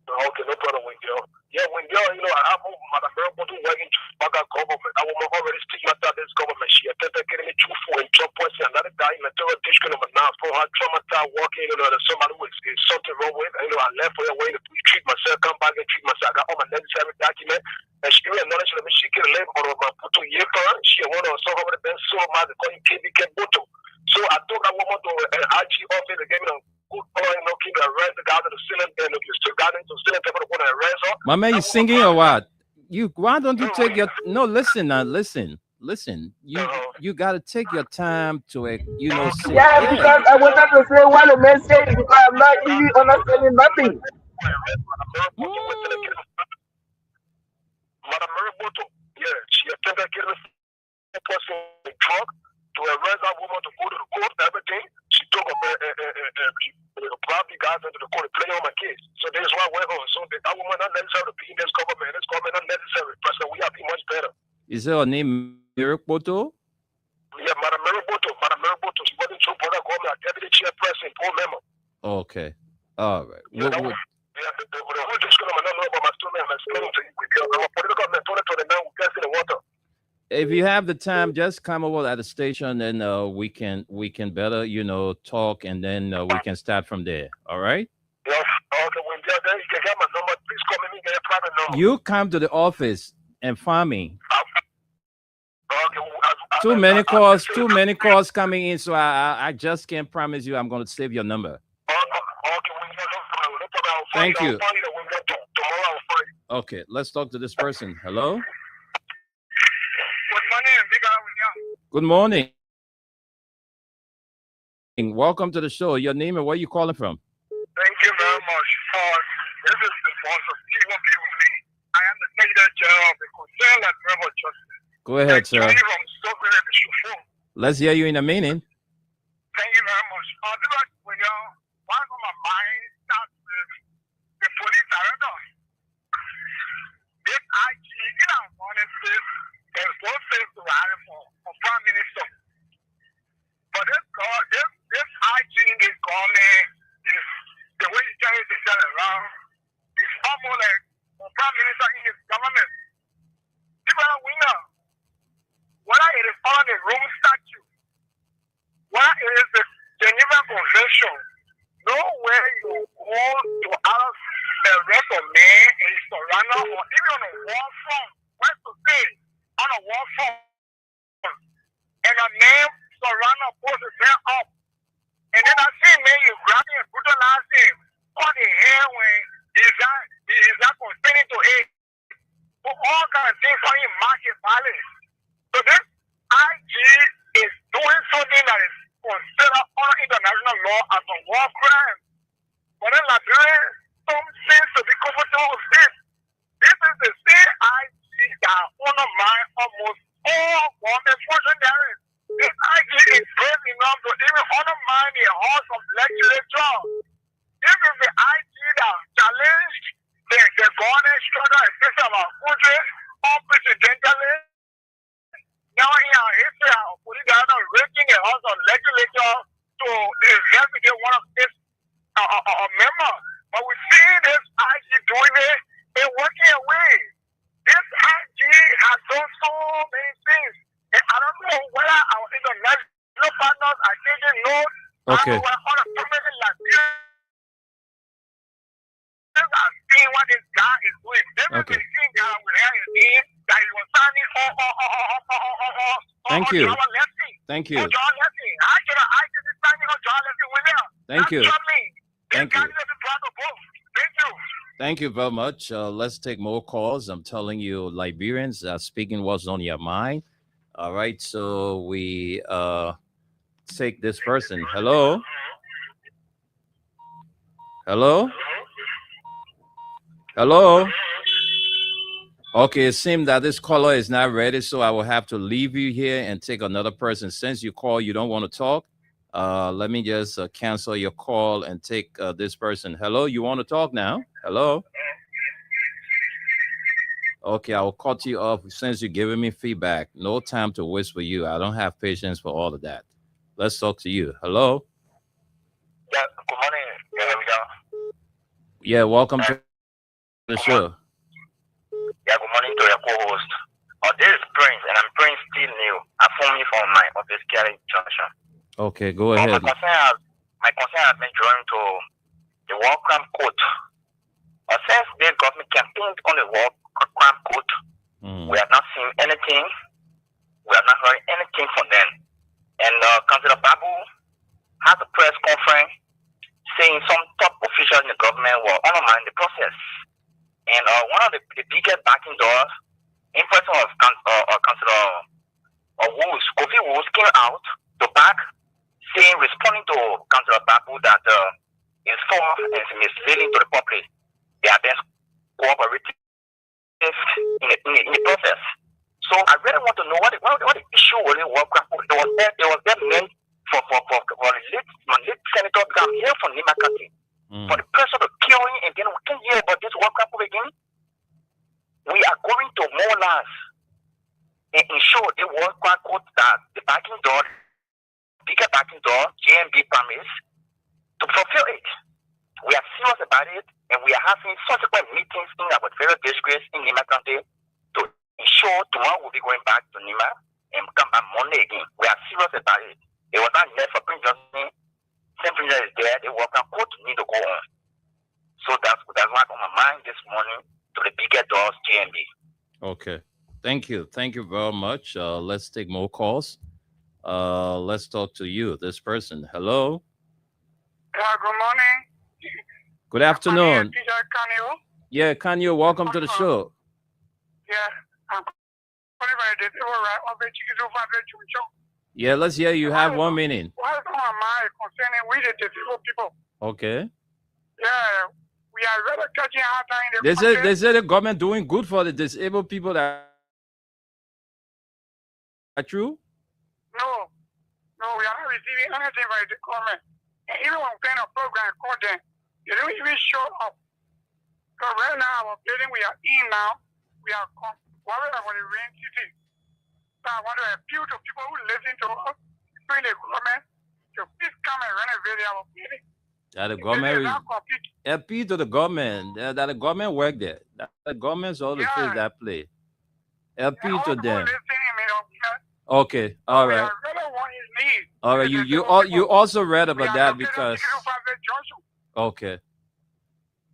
Okay, no problem, Wingo. Yeah, Wingo, I have Madam Berbo working to Baga government. I will already stigmatize this government. She attempted getting me truthful and job points. Another guy in the third district of now for her traumatized walking, somebody who is something wrong with. I left for a way to treat myself, come back and treat myself. I got all my necessary document. And she really acknowledged that she can live on my put to year for her. She wanted to solve the best so much calling KBK Boto. So I told that woman to IG office and gave me a good point, keep the rent, the guy to the ceiling, and the guy to the ceiling, My man, you singing or what? Why don't you take your listen now, listen. You gotta take your time to say Yeah, because I wanted to say one message because I'm not even understanding nothing. Madam Mariboto, yeah, she attended getting a person drug to arrest that woman to go to the court, everything. She took a probably guys into the court to play on my kids. So this is why I went home. So that woman not necessary to be in this government. This government not necessary. President, we have to be much better. Is her name Mariboto? Yeah, Madam Mariboto. Madam Mariboto. She wasn't true brother called me a deputy chairperson, full member. Okay. All right. Yeah, the whole discussion I'm not know about my student. I'm explaining to you. I'm a political mentor to the man who gets in the water. If you have the time, just come over at the station and we can better talk, and then we can start from there. All right? Yes. Okay. When you're there, you can get my number. Please call me. Get a private number. You come to the office and find me. Okay. Too many calls coming in, so I just can't promise you I'm going to save your number. Thank you. Okay, let's talk to this person. Hello? Good morning. Welcome to the show. Your name and where you calling from? Thank you very much. This is the boss of T1P. I am the Secretary General of the Concern and River Justice. Go ahead, sir. Let's hear you in a minute. Thank you very much. When one of my mind starts with the police director, this IG, there's no safe to hire for Prime Minister. But this IG, this government, is the way he carries himself around, is almost like a Prime Minister in his government. People are winner. Whether it is on the Rome Statute, whether it is the Geneva Convention, nowhere you go to ask a rest of man in Sorana or even on a war front, where to say, on a war front, and a man Sorana pulls his hair up, and then I see man, you grab him and brutalize him, on the hair when he's not consenting to it, for all kinds of things for him, market violence. So this IG is doing something that is considered under international law as a war crime. But in Liberia, some seems to be comfortable with this. This is the same IG that undermines almost all government functionaries. This IG is brave enough to even undermine the House of Legislature. This is the IG that challenged the government struggle, especially about country, unprecedentedly. Now in our history, our police are not raising the House of Legislature to investigate one of its members. But we see this IG doing it and working away. This IG has done so many things. And I don't know whether our international partners are taking note. Okay. Seeing what this guy is doing. Okay. That he was signing Thank you. Thank you. Thank you. Thank you. Thank you very much. Let's take more calls. I'm telling you, Liberians, speaking what's on your mind. All right, so we take this person. Hello? Hello? Hello? Okay, it seems that this caller is not ready, so I will have to leave you here and take another person. Since you call, you don't want to talk. Let me just cancel your call and take this person. Hello, you want to talk now? Hello? Okay, I will cut you off since you're giving me feedback. No time to waste for you. I don't have patience for all of that. Let's talk to you. Hello? Yeah, good morning. Yeah, welcome to the show. Yeah, good morning to your co-host. This is Prince, and I'm Prince still new. I'm phoning from my office, Kelly Junction. Okay, go ahead. My concern has been drawn to the war crime court. Since the government campaigned on the war crime court, we have not seen anything. We have not heard anything from them. And Councillor Babu has a press conference saying some top officials in the government were undermining the process. And one of the biggest backing doors, in person of Councilor Woods, Kofi Woods came out to back, responding to Councilor Babu that is false and is misleading to the public. They are best cooperative in the process. So I really want to know what the issue really was. It was that meant for the late senator Gam here from Lima County. For the person of killing, and then we can hear about this work again. We are going to more lands and ensure the work quote that the backing door, bigger backing door, GMB promise to fulfill it. We are serious about it, and we are having subsequent meetings in our various districts in Lima County to ensure tomorrow we'll be going back to Lima and come back Monday again. We are serious about it. It was not there for Prince Johnson. Same Prince is there. The work quote need to go on. So that's what's on my mind this morning to the bigger doors, GMB. Okay. Thank you. Thank you very much. Let's take more calls. Let's talk to you, this person. Hello. Good morning. Good afternoon. Kanyo. Yeah, Kanyo, welcome to the show. Yeah, I'm calling by the right of the chicken. Yeah, let's hear you. Have 1 minute. What's on my mind concerning we the disabled people? Okay. Yeah, we are really catching hard time in the country. They say the government doing good for the disabled people. That are true? No, we are not receiving anything by the government. And even when we plan a program called them, they don't even show up. So right now, our building we are in now, we are worried about the rain city. So I want to appeal to people who listen to us, including the government, to please come and renovate our building. That the government appeal to the government. That the government work there. That the government's all the place that play. Appeal to them. Okay, all right. All right, you also read about that because. Okay.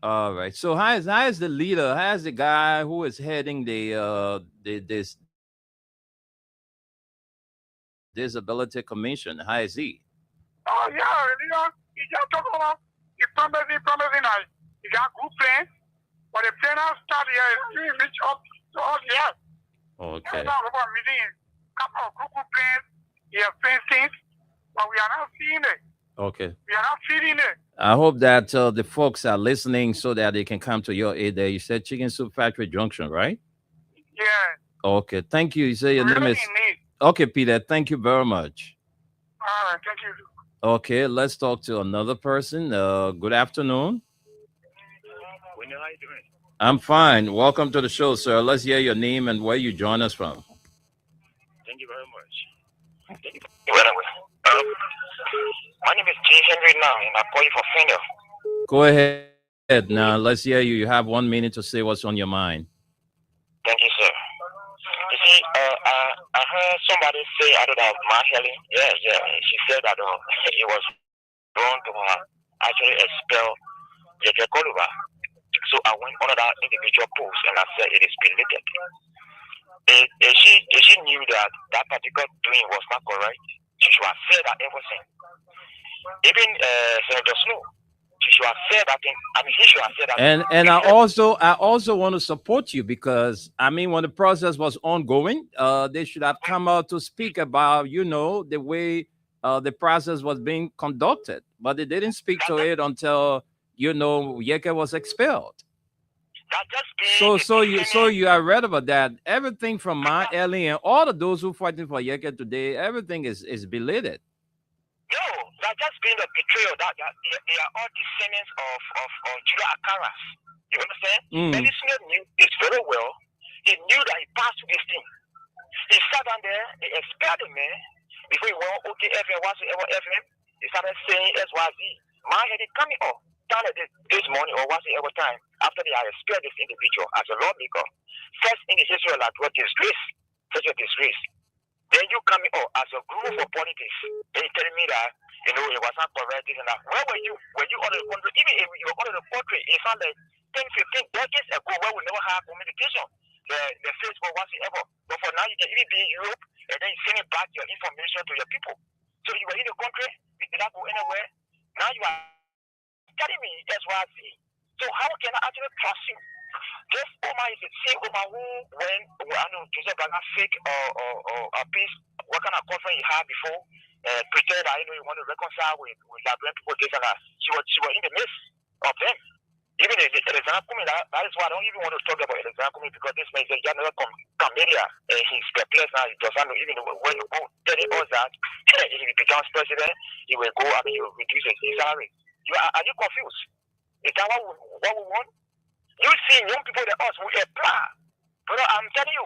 All right. So how is the leader? How is the guy who is heading this disability commission? How is he? Oh yeah, he just talk about he promising. He got good plans, but the plan has started here. He reach up to us here. Okay. Talk about meeting, couple of good plans. He has things, but we are not seeing it. Okay. We are not feeding it. I hope that the folks are listening so that they can come to your aid there. You said Chicken Soup Factory Junction, right? Yeah. Okay. Thank you. You say your name is. Okay, Peter. Thank you very much. All right. Thank you. Okay. Let's talk to another person. Good afternoon. How you doing? I'm fine. Welcome to the show, sir. Let's hear your name and where you join us from. Thank you very much. My name is G. Henry now, and I call you for Finger. Go ahead. Now, let's hear you. You have 1 minute to say what's on your mind. Thank you, sir. You see, I heard somebody say, I don't know, Marshally. Yeah. She said that it was wrong to actually expel Yeke Koluba. So I went under that individual post and I said it is belated. If she knew that particular doing was not correct, she should have said that everything. Even Senator Snow, she should have said that thing. I mean, he should have said that. And I also want to support you because I mean, when the process was ongoing, they should have come out to speak about the way the process was being conducted, but they didn't speak to it until Yeke was expelled. So you are read about that. Everything from my Ellie and all of those who fighting for Yeke today, everything is belated. No, that's just being a betrayal. That they are all descendants of Judah Akaras. You understand? And this man knew it very well. He knew that he passed this thing. He sat down there, they expelled the man. Before he went OKFM, whatsoever FM, he started saying SYZ. My head is coming up. This morning or whatsoever time after they have expelled this individual as a lawmaker. First in the history of like what disgrace, such a disgrace. Then you coming as a group for politics. Then you telling me that it was not correct, this and that. Where were you? Were you under the country? Even if you were under the country, it's not like 10, 15 decades ago where we never had communication. The Facebook whatsoever. But for now you can even be in Europe and then you sending back your information to your people. So you were in the country, you did not go anywhere. Now you are telling me that's what I see. So how can I actually trust you Just Omar, if you see Omar who when I know Joseph Gaga fake or a piece, what kind of conference he had before, pretend that you want to reconcile with Liberian people, this and that. She was in the midst of them. Even Alexander Kumi, that is why I don't even want to talk about Alexander Kumi, because this man is a general camellia. He's perplexed now. He doesn't know even when you go telling us that if he becomes president, he will go, he will reduce his salary. Are you confused? Is that what we want? You see young people like us, we apply. But I'm telling you,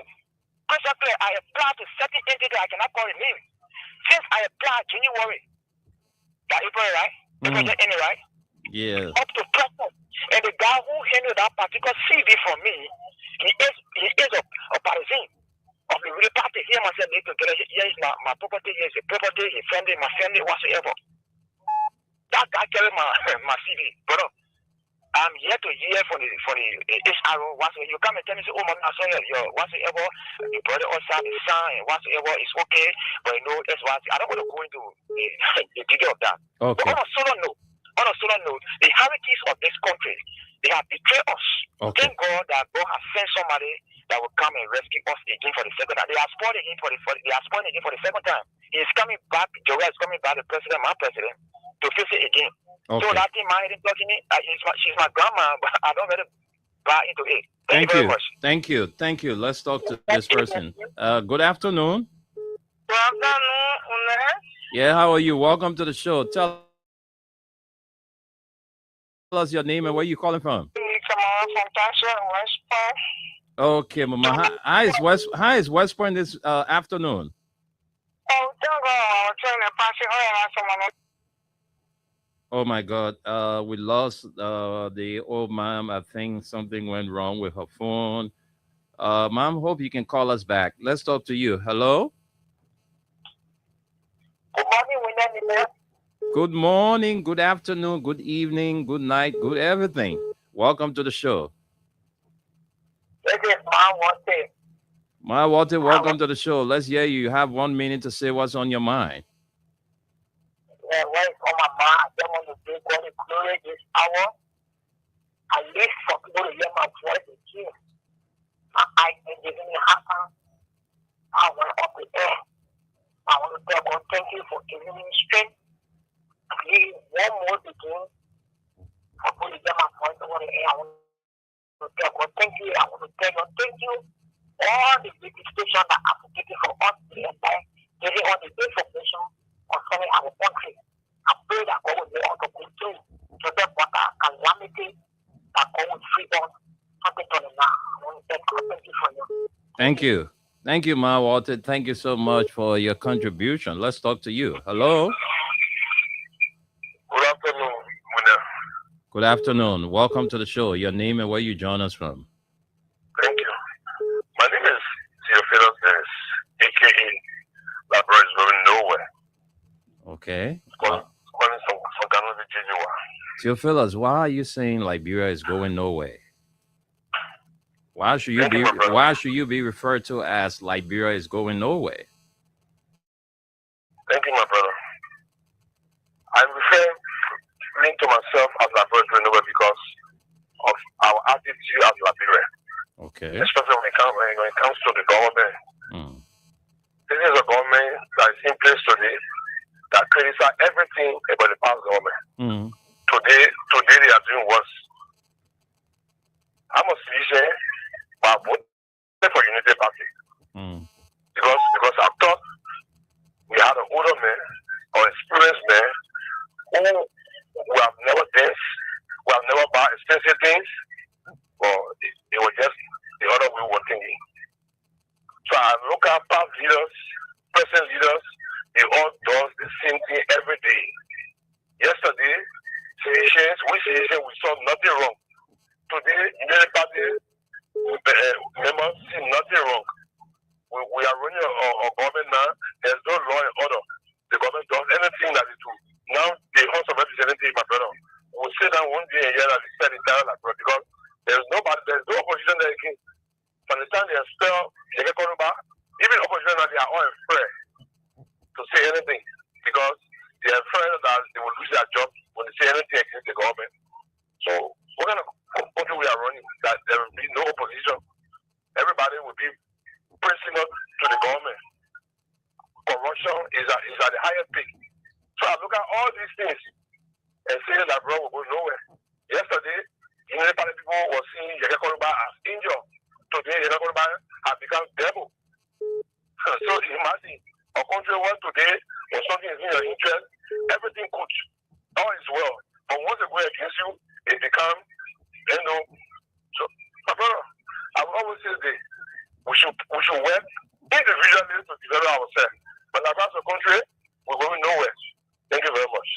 constantly I apply to certain entity I cannot call a name. Since I applied January, that April, right? April, right? Yeah. Up to present. And the guy who handled that particular CD for me, he is a partisan of the real party. He must say, here is my property, here is a property, his family, my family, whatsoever. That guy carried my CD. Brother, I'm here to hear from the SRO, whatsoever. You come and tell me, say, oh, man, I saw your whatsoever, the brother also the son, and whatsoever is okay, but that's what I don't want to go into the detail of that. Okay. But on a solar note, the heritage of this country, they have betrayed us. Okay. Thank God that God has sent somebody that will come and rescue us again for the second time. They are spoiled again for the second time. He is coming back. Joel is coming back, the president, my president, to face it again. Okay. So that thing, my head talking me, she's my grandma, but I don't really buy into it. Thank you very you. much. Thank you. Let's talk to this person. Good afternoon. Good afternoon. Yeah, how are you? Welcome to the show. Tell us your name and where you calling from. Okay, Mama. How is West Point this afternoon? Oh my God. We lost the old mom. I think something went wrong with her phone. Mom, hope you can call us back. Let's talk to you. Hello? Good morning, good afternoon, good evening, good night, good everything. Welcome to the show. This is Mawate. Mawate, welcome to the show. Let's hear you. You have 1 minute to say what's on your mind. Yeah, what's on my mind? I don't want to bring God the glory this hour. I live for people to hear my voice again. I can give me happen. I want up the air. I want to tell God, thank you for giving me strength. Please, one more begin. I want to get my voice over the air. I want to tell God, thank you. I want to tell God, thank you. All the dedication that I'm taking for us today, giving all the information concerning our country. I pray that God will be able to continue to get water calamity, that God will free us. Something to the now. I want to thank God, thank you for you. Thank you. Thank you, Ma Walter. Thank you so much for your contribution. Let's talk to you. Hello. Good afternoon, Muna. Good afternoon. Welcome to the show. Your name and where you join us from. Thank you. My name is Theophilus Dennis, a.k.a. Labrador is going nowhere. Okay. Calling from Ghana, Virginia. Theophilus, why are you saying Liberia is going nowhere? Why should you be referred to as Liberia is going nowhere? Thank you, my brother. I'm referring to myself as Liberia is going nowhere because of our attitude as Liberia. Okay. Especially when it comes to the government. This is a government that is in place today that criticizes everything about the past government. Today they are doing worse. I'm a citizen, but I voted for Unity Party. Because I thought we had an older man or experienced man who have never danced, who have never bought expensive things, or it was just the other way we were thinking. So I look at past leaders, present leaders, they all do the same thing every day. Yesterday, we saw nothing wrong. Today, Unity Party members see nothing wrong. We are running a government now. There's no law and order. The government does anything that it do. Now, the House of Representatives, my brother, will sit down one day and hear that they said it down like that because there's no opposition that can. From the time they expel, they get called back. Even opposition, they are all afraid to say anything because they are afraid that they will lose their job when they say anything against the government. So, what kind of country we are running that there will be at all these things and saying that bro will go nowhere. Yesterday, Nepali people were seeing Yeke Koruba as angel. Today, Yeke Koruba has become devil. So imagine, a country where today, when something is in your interest, everything good, all is well. But once they go against you, it becomes, So, my brother, I will always say this. We should work individually to develop ourselves. But across the country, we're going nowhere. Thank you very much.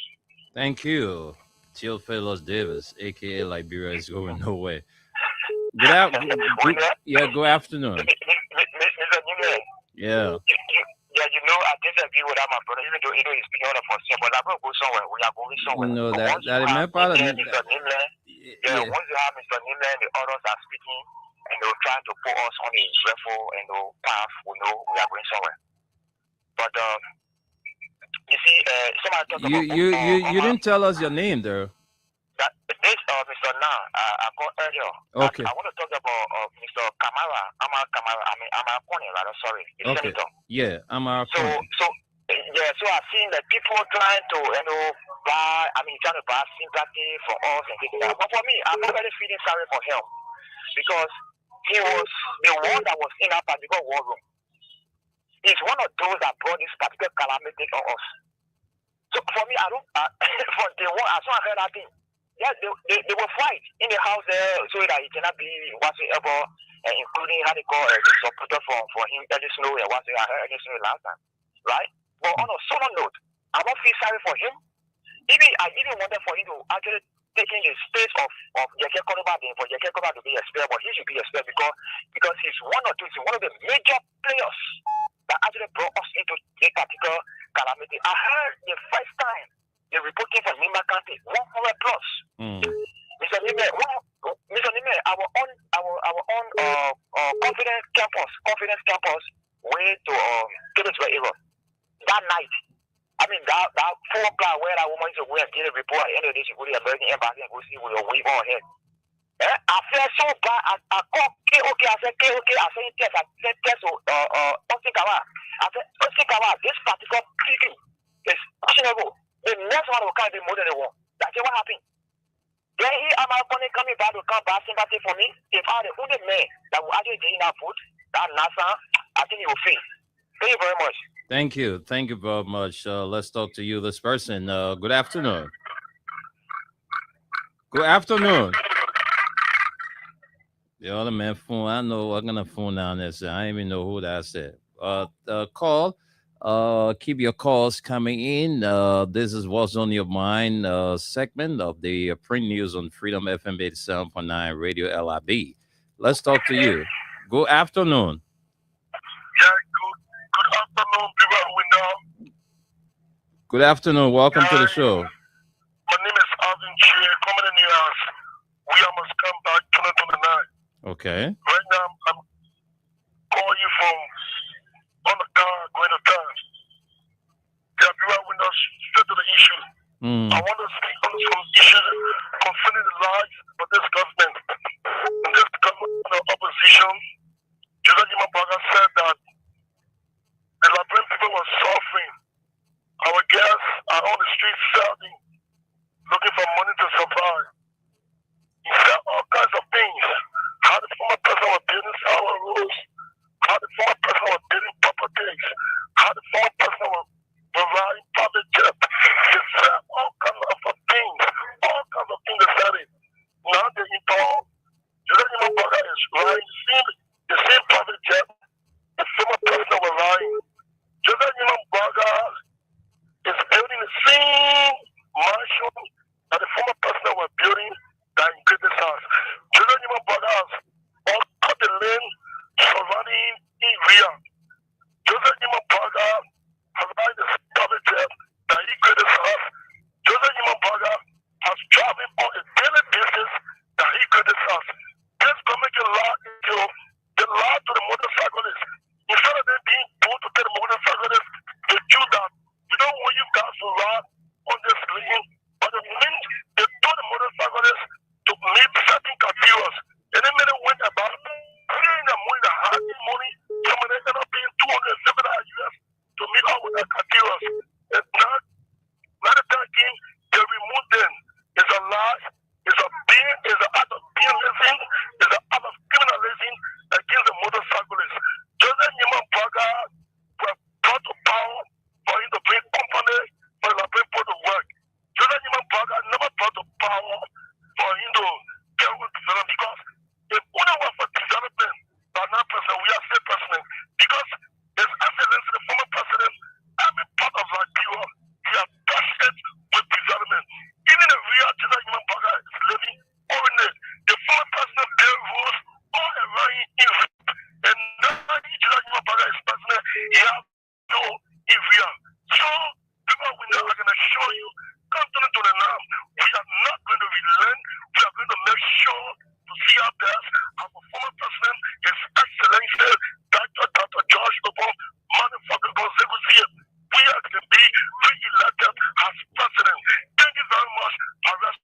Thank you. Theophilus Davis, aka Liberia, is going nowhere. Good afternoon. Good afternoon. Yeah. I disagree with that, my brother. Even though he's speaking on for sure, but I'm going to go somewhere. We are going somewhere. No, that once you have part of Mr. Nimle, once you have Mr. Nimle and the others are speaking, and they're trying to put us on a referral and the path, we know we are going somewhere. But you see, somebody talk about you didn't tell us your name, though. That this Mr. Na, I called earlier. Okay. I want to talk about Mr. Kamara. Amar Kone, rather. Sorry, the senator. Yeah, Amar So I've seen that people trying to trying to buy sympathy for us and things like that. But for me, I'm not really feeling sorry for him because he was the one that was in that particular war room. He's one of those that brought this particular calamity on us. So for me, I don't. For the one, as soon as I heard that thing, yeah, they will fight in the house there so that it cannot be whatsoever, including how they call the supporter for him, Eddie Snow, and what I heard Eddie Snow last time, right? But on a solemn note, I don't feel sorry for him. I even wanted for him to actually taking the space of Yeke Koruba for Yeke Koruba to be a spare, but he should be a spare because he's one of the major players that actually brought us into this particular calamity. I heard the first time the reporting from Nima County, 100 plus. Mr. Nime, our own confidence campus went to Kebiswell area that night. I mean, that 4 o'clock where that woman is going to get a report at the end of the day, she go to the American Embassy and go see with a wave on her head. I felt so bad. I called KOK. I said, test. I said, test. Austin Kawa. I said, Austin Kawa, this particular people is questionable. The next one will come be more than the one. That's what happened. Then I'm coming back to come back sympathy for me. If I the only man that will actually get in that food, that NASA, I think he will fail. Thank you very much. Thank you very much. Let's talk to you, this person. Good afternoon. Good afternoon. The other man phone. I know I'm gonna phone down this. I don't even know who that said. Call. Keep your calls coming in. This is what's on your mind segment of the print news on Freedom FM 87.9 Radio LIB. Let's talk to you. Good afternoon. Yeah, good afternoon, people we know. Good afternoon. Welcome to the show. My name is Alvin Chia, coming in the house. We almost come back 2029. Okay. Right now, I'm calling you from on the car going to town. There are people with us straight to the issue. I want to speak on some issues concerning the lives of this government. And this government of opposition, Joseph Jimabaga said that the Liberian people were suffering. Our girls are on the streets selling, looking for money to survive. He said all kinds of things. How the former person was building our roads, how the former person was building properties, how the former person was providing public jet. They said all kinds of things. All kinds of things they said it. Now they involve Joseph Jimabaga is lying. The same private jet, the former person was lying. Joseph Jimabaga is building the same mansion that the former person was building that included this house. Joseph Jimabaga has cut the land surrounding area. Joseph Jimabaga has bought the private jet that he created this house. Joseph Jimabaga has traveled on a daily basis that he created this house. This government can lie into the law to the motorcyclists. Instead of them being told to tell the motorcyclists to do that, you don't want you guys to ride on this continue to the now. We are not going to relent. We are going to make sure to see our best. Our former president, His Excellency, Dr. George Lobo, motherfucker Gonzalez. We are to be re-elected as president. Thank you very much. I rest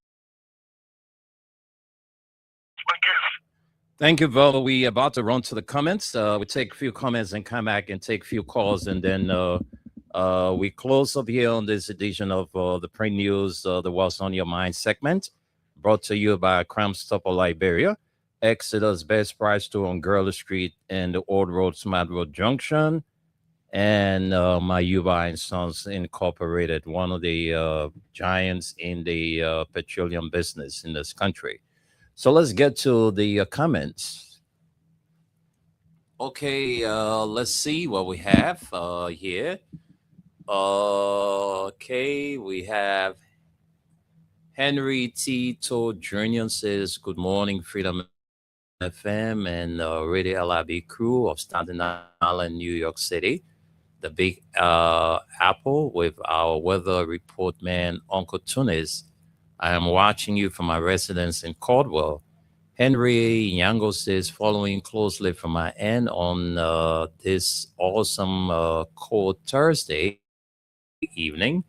my case. Thank you, Vo. We about to run to the comments. We take a few comments and come back and take a few calls, and then we close up here on this edition of the Print News, the What's on Your Mind segment, brought to you by Crime Stopper Liberia, Exeter's best price store on Gurley Street and the Old Road, Smart Road Junction, and Mayuba and Sons Incorporated, one of the giants in the petroleum business in this country. So let's get to the comments. Okay, let's see what we have here. Okay, we have Henry T. Todd Jr. says, good morning, Freedom FM and Radio LIB crew of Staten Island, New York City. The Big Apple with our weather report man, Uncle Tunis. I am watching you from my residence in Caldwell. Henry Yango says, following closely from my end on this awesome cold Thursday evening.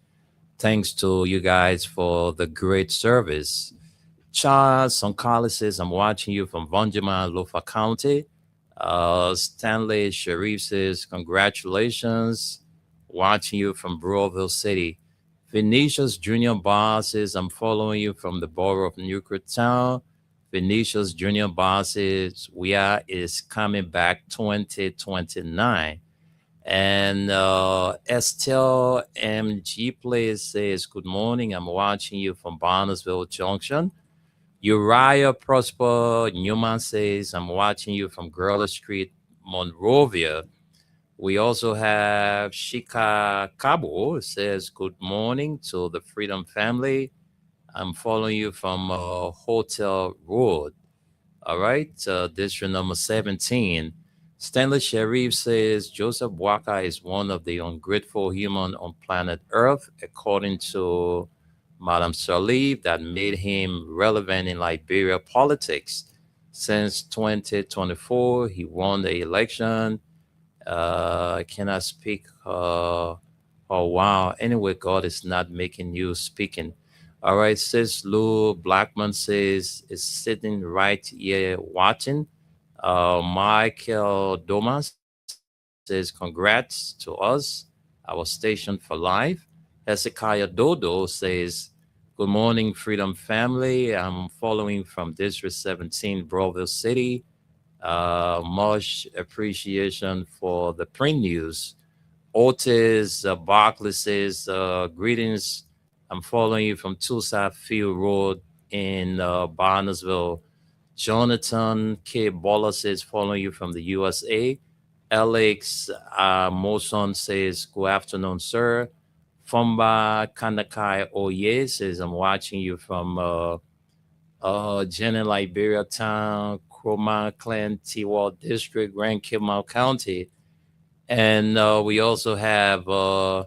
Thanks to you guys for the great service. Charles Sonkali says, I'm watching you from Vonjima, Lofa County. Stanley Sharif says, congratulations. Watching you from Broadville City. Venetia's Junior Bar says, I'm following you from the borough of Newcastle. Venetia's Junior Bar says, is coming back 2029. And Estelle MG Place says, good morning. I'm watching you from Barnesville Junction. Uriah Prosper Newman says, I'm watching you from Gurley Street, Monrovia. We also have Shika Cabo says, good morning to the Freedom family. I'm following you from Hotel Road. All right, district number 17. Stanley Sharif says, Joseph Waka is one of the ungrateful humans on planet Earth, according to Madam Sirleaf, that made him relevant in Liberia politics. Since 2024, he won the election. Can I speak? Oh, wow. Anyway, God is not making you speaking. All right, says Lou Blackman says, is sitting right here watching. Michael Domas says, congrats to us, our station for life. Hezekiah Dodo says, good morning, Freedom family. I'm following from District 17, Broadville City. Much appreciation for the print news. Otis Barkley says, greetings. I'm following you from Tulsa Field Road in Barnesville. Jonathan K. Bola says, following you from the USA. Alex Moson says, good afternoon, sir. Fumba Kandakai Oye says, I'm watching you from Jenny, Liberia Town, Kroma Clan, Tiwa District, Grand Kimal County. And we also have Tomasin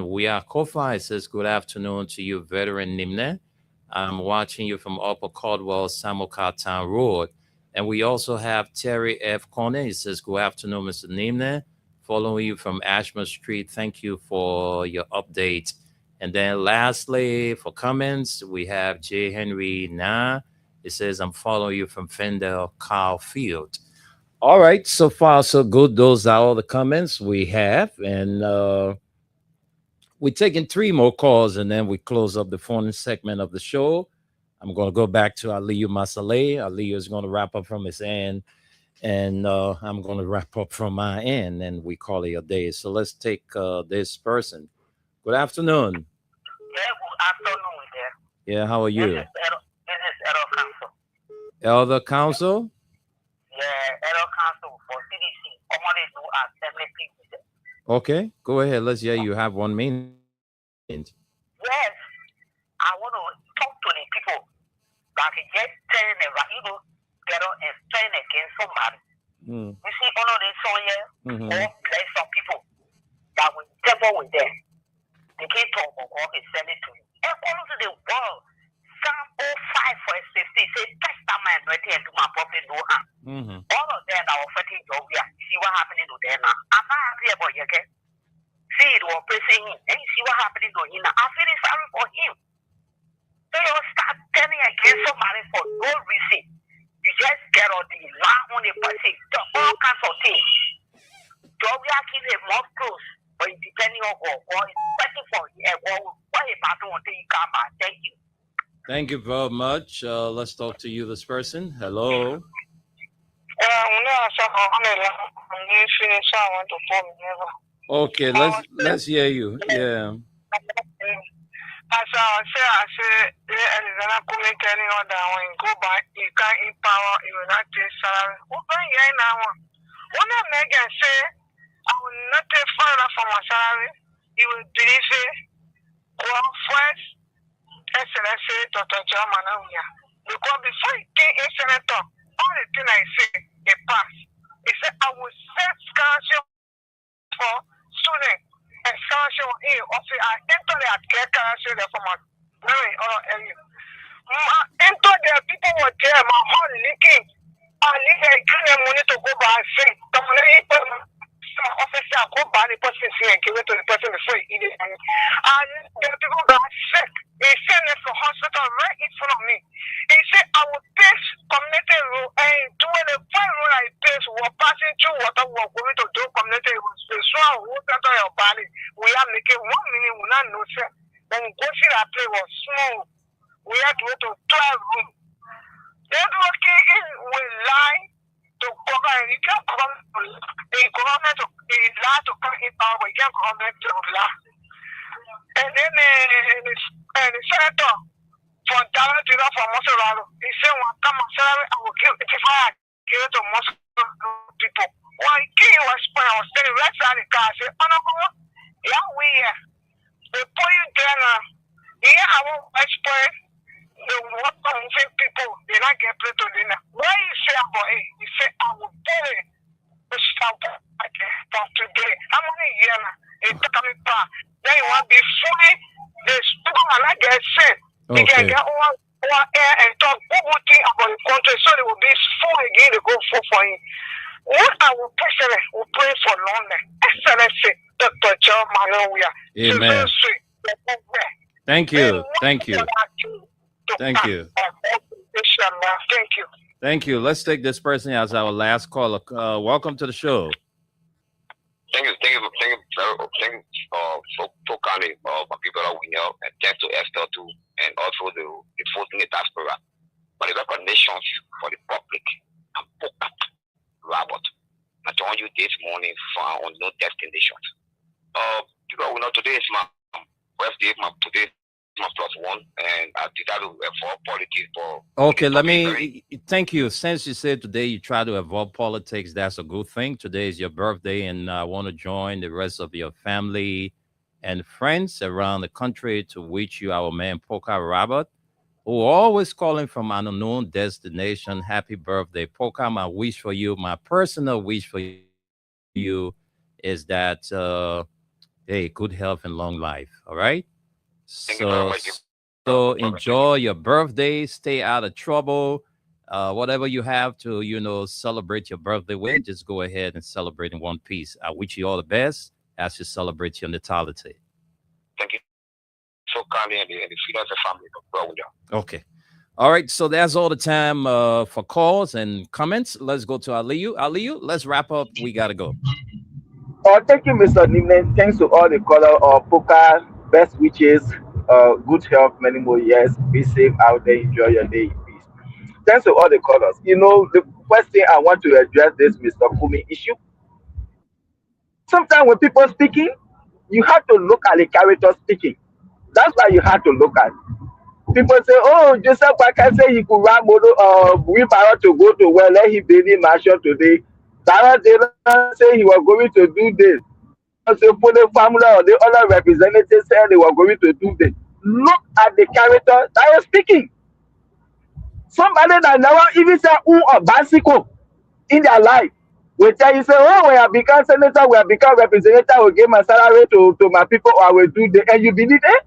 Wiakofa. It says, good afternoon to you, veteran Nimne. I'm watching you from Upper Caldwell, Samoka Town Road. And we also have Terry F. Cornet. He says, good afternoon, Mr. Nimne. Following you from Ashmore Street. Thank you for your update. And then lastly, for comments, we have J. Henry Na. It says, I'm following you from Fender Carl Field. All right, so far so good. Those are all the comments we have. And we're taking 3 more calls, and then we close up the phone segment of the show. I'm going to go back to Aliyu Masaleh. Aliyu is going to wrap up from his end, and I'm going to wrap up from my end, and we call it a day. So let's take this person. Good afternoon. Yeah, good afternoon there. Yeah, how are you? This is Errol Council. Elder Council? Yeah, Errol Council for CDC. Commonly do assembly people. Okay, go ahead. Let's hear you have 1 minute. Yes, I want to talk to the people that can just turn and get on and turn against somebody. You see, all of this song here, or there's some people that will devil with them. The kid talk or he send it to you. According to the world, Psalm 05 verse 50 says, test that my anointing and do my prophet no harm. All of them are offering your way. See what happening to them now. I'm not happy about you, okay? See it was pressing him. And you see what happening to him now. I feel sorry for him. So you start turning against somebody for no reason. You just get on the line on the person, all kinds of things. So we are keeping more close, but depending on what is waiting for you and what is about to you come back. Thank you. Thank you very much. Let's talk to you, this person. Hello. Okay, let's hear you. Yeah. I say, Arizona comment any other when you go back, you can't empower, you will not take salary. Open here now. When I make and say, I will not take further from my salary, you will believe it. Well, first, SNSA, Dr. German, because before you came in senator, all the thing I say, it passed. He said, I will set scholarship for students. And scholarship also I enter the scholarship from my very area. Enter there, people were there, my heart leaking. I need to give them money to go buy and sing. Some officer go buy the person sing and give it to the person before he eat it. And the people got sick. He sent it for hospital right in front of me. He said, I will take community rule and do the fire rule I take. We're passing through water, we're going to do community rules. So water to your body. We are making 1 minute, we not know, sir. When we go see that place was small, we have to go to 12 room. Then will lie to cover, and you can't come the government is lie to come in power, but you can't come to lie. And then the senator from Dallas, from Mosolaro, he said, well, come on, salary, I will give it if I give it to most people. Well, he came, I was standing right side of the car. I said, oh, no, yeah, we here. They put you there now. Here, I won't explain. The work of moving people, they not get paid to dinner. Why you say about it? You say, I will do it. From today. How many years now? It's coming back. Then you want to be fully, the student will not get sick. You can get one air and talk good thing about the country so they will be full again to go full for you. What I will personally will pray for London. Excellency, Dr. John Manoia. Amen. Thank you. Thank you. Thank you. Thank you. Thank you. Let's take this person as our last caller. Welcome to the show. Thank you for calling my people that we know, and thanks to Esther too, and also the folks in the diaspora. But the recognitions for the public and Robert, I told you this morning on no destinations. Because we know today is my birthday, today is my +1, and I did that for politics. Okay, let me thank you. Since you said today you try to avoid politics, that's a good thing. Today is your birthday, and I want to join the rest of your family and friends around the country to wish you, our man Poka Robert, who always calling from an unknown destination. Happy birthday, Poka. My wish for you, my personal wish for you, is that hey, good health and long life. All right. So enjoy your birthday. Stay out of trouble. Whatever you have to, celebrate your birthday with, just go ahead and celebrate in one piece. I wish you all the best as you celebrate your natality. Thank you so kindly, and the freedom of the family. Okay. All right. So that's all the time for calls and comments. Let's go to Aliyu. Aliyu, let's wrap up. We got to go. Thank you, Mr. Nimne. Thanks to all the caller of Poka. Best wishes, good health, many more years. Be safe out there. Enjoy your day in peace. Thanks to all the callers. The first thing I want to address this Mr. Kumi issue. Sometimes when people speaking, you have to look at the character speaking. That's why you have to look at. People say, oh, Joseph Parker say he could run wheelbarrow to go to where let him build mansion today. Barra say he was going to do this. So for the family or the other representatives said they were going to do this. Look at the character that was speaking. Somebody that never even said or Basico in their life We tell you, say, oh, we have become senator, we have become representative, we give my salary to my people, or I will do the, and you believe it?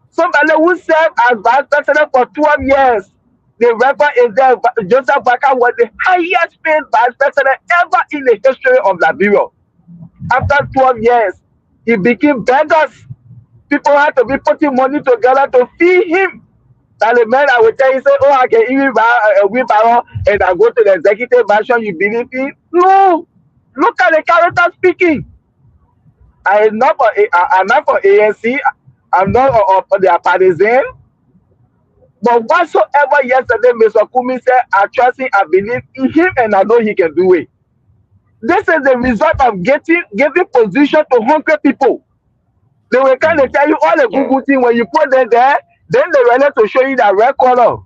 Somebody who served as vice president for 12 years, the record is there. Joseph Baka was the highest paid vice president ever in the history of Liberia. After 12 years, he became beggars. People had to be putting money together to feed him. That the man, I will tell you, say, oh, I can even buy a wheelbarrow and I go to the executive mansion, you believe me? No. Look at the character speaking. I'm not for ANC. I'm not of their partisan. But whatsoever yesterday, Mr. Kumi said, I trust him, I believe in him, and I know he can do it. This is the result of giving position to hungry people. They will kind of tell you all the good things. When you put them there, then they ready to show you that red color.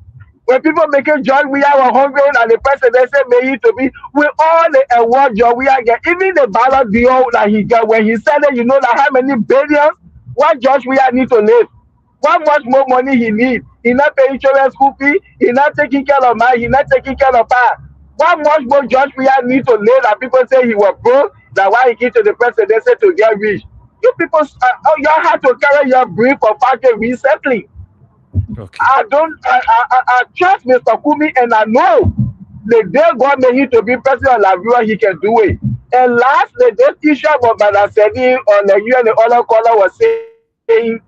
When people making John we are hungry and the president said may to be with all the award John we are get, even the ballot bill that he got when he said that, you know that how many billions what George we are need to live. How much more money he need? He not paying insurance school fee, he not taking care of mine, he not taking care of her. How much more George we are need to live that people say he was broke, that why he came to the presidency to get rich. You people, y'all have to carry your brief for parking recently. Okay. I trust Mr. Kumi, and I know the day God made him to be president of Liberia, he can do it. And last, the day issue of Madam Sedi on the UN and the other caller was saying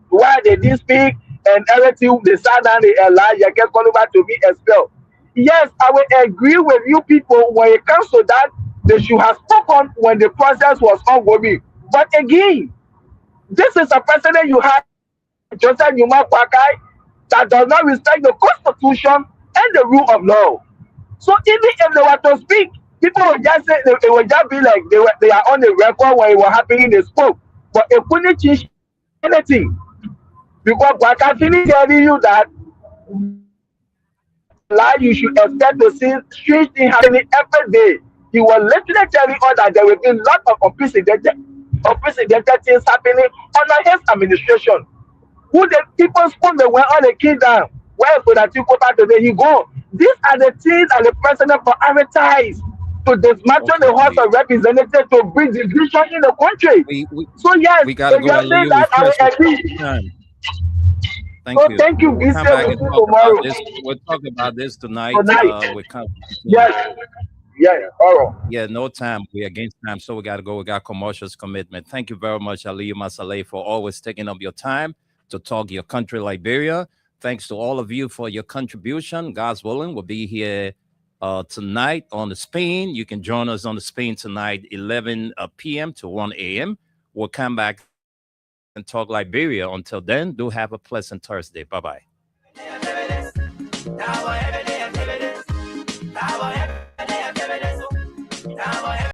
why they didn't speak and everything, they sat down, they allowed Yeke Koluba to be expelled. Yes, I will agree with you people when it comes to that, they should have spoken when the process was ongoing. But again, this is a president you have, Joseph Numa Kwakai, that does not respect the Constitution and the rule of law. So even if they were to speak, people would just say it would just be like they are on the record when it was happening, they spoke. But it couldn't change anything. Because Kwakai finished telling you that you should expect to see strange things happening every day. He was literally telling us that there will be a lot of unprecedented things happening under his administration. Who the people spoke, they went on the kingdom. Where for that you go back today, he go. These are the things that the president prioritized to dismantle the House of Representatives to bring division in the country. So yes, we gotta go and leave that I agree. Thank you. Thank you. We'll come back and talk about this. We'll talk about this tonight. Yes. Yeah. All right. Yeah, no time. We're against time, so we got to go. We got commercials commitment. Thank you very much, Aliyu Masaleh, for always taking up your time to talk your country, Liberia. Thanks to all of you for your contribution. God's willing, we'll be here tonight on the Spain. You can join us on the Spain tonight, 11 p.m. to 1 a.m. We'll come back and talk Liberia. Until then, do have a pleasant Thursday. Bye-bye.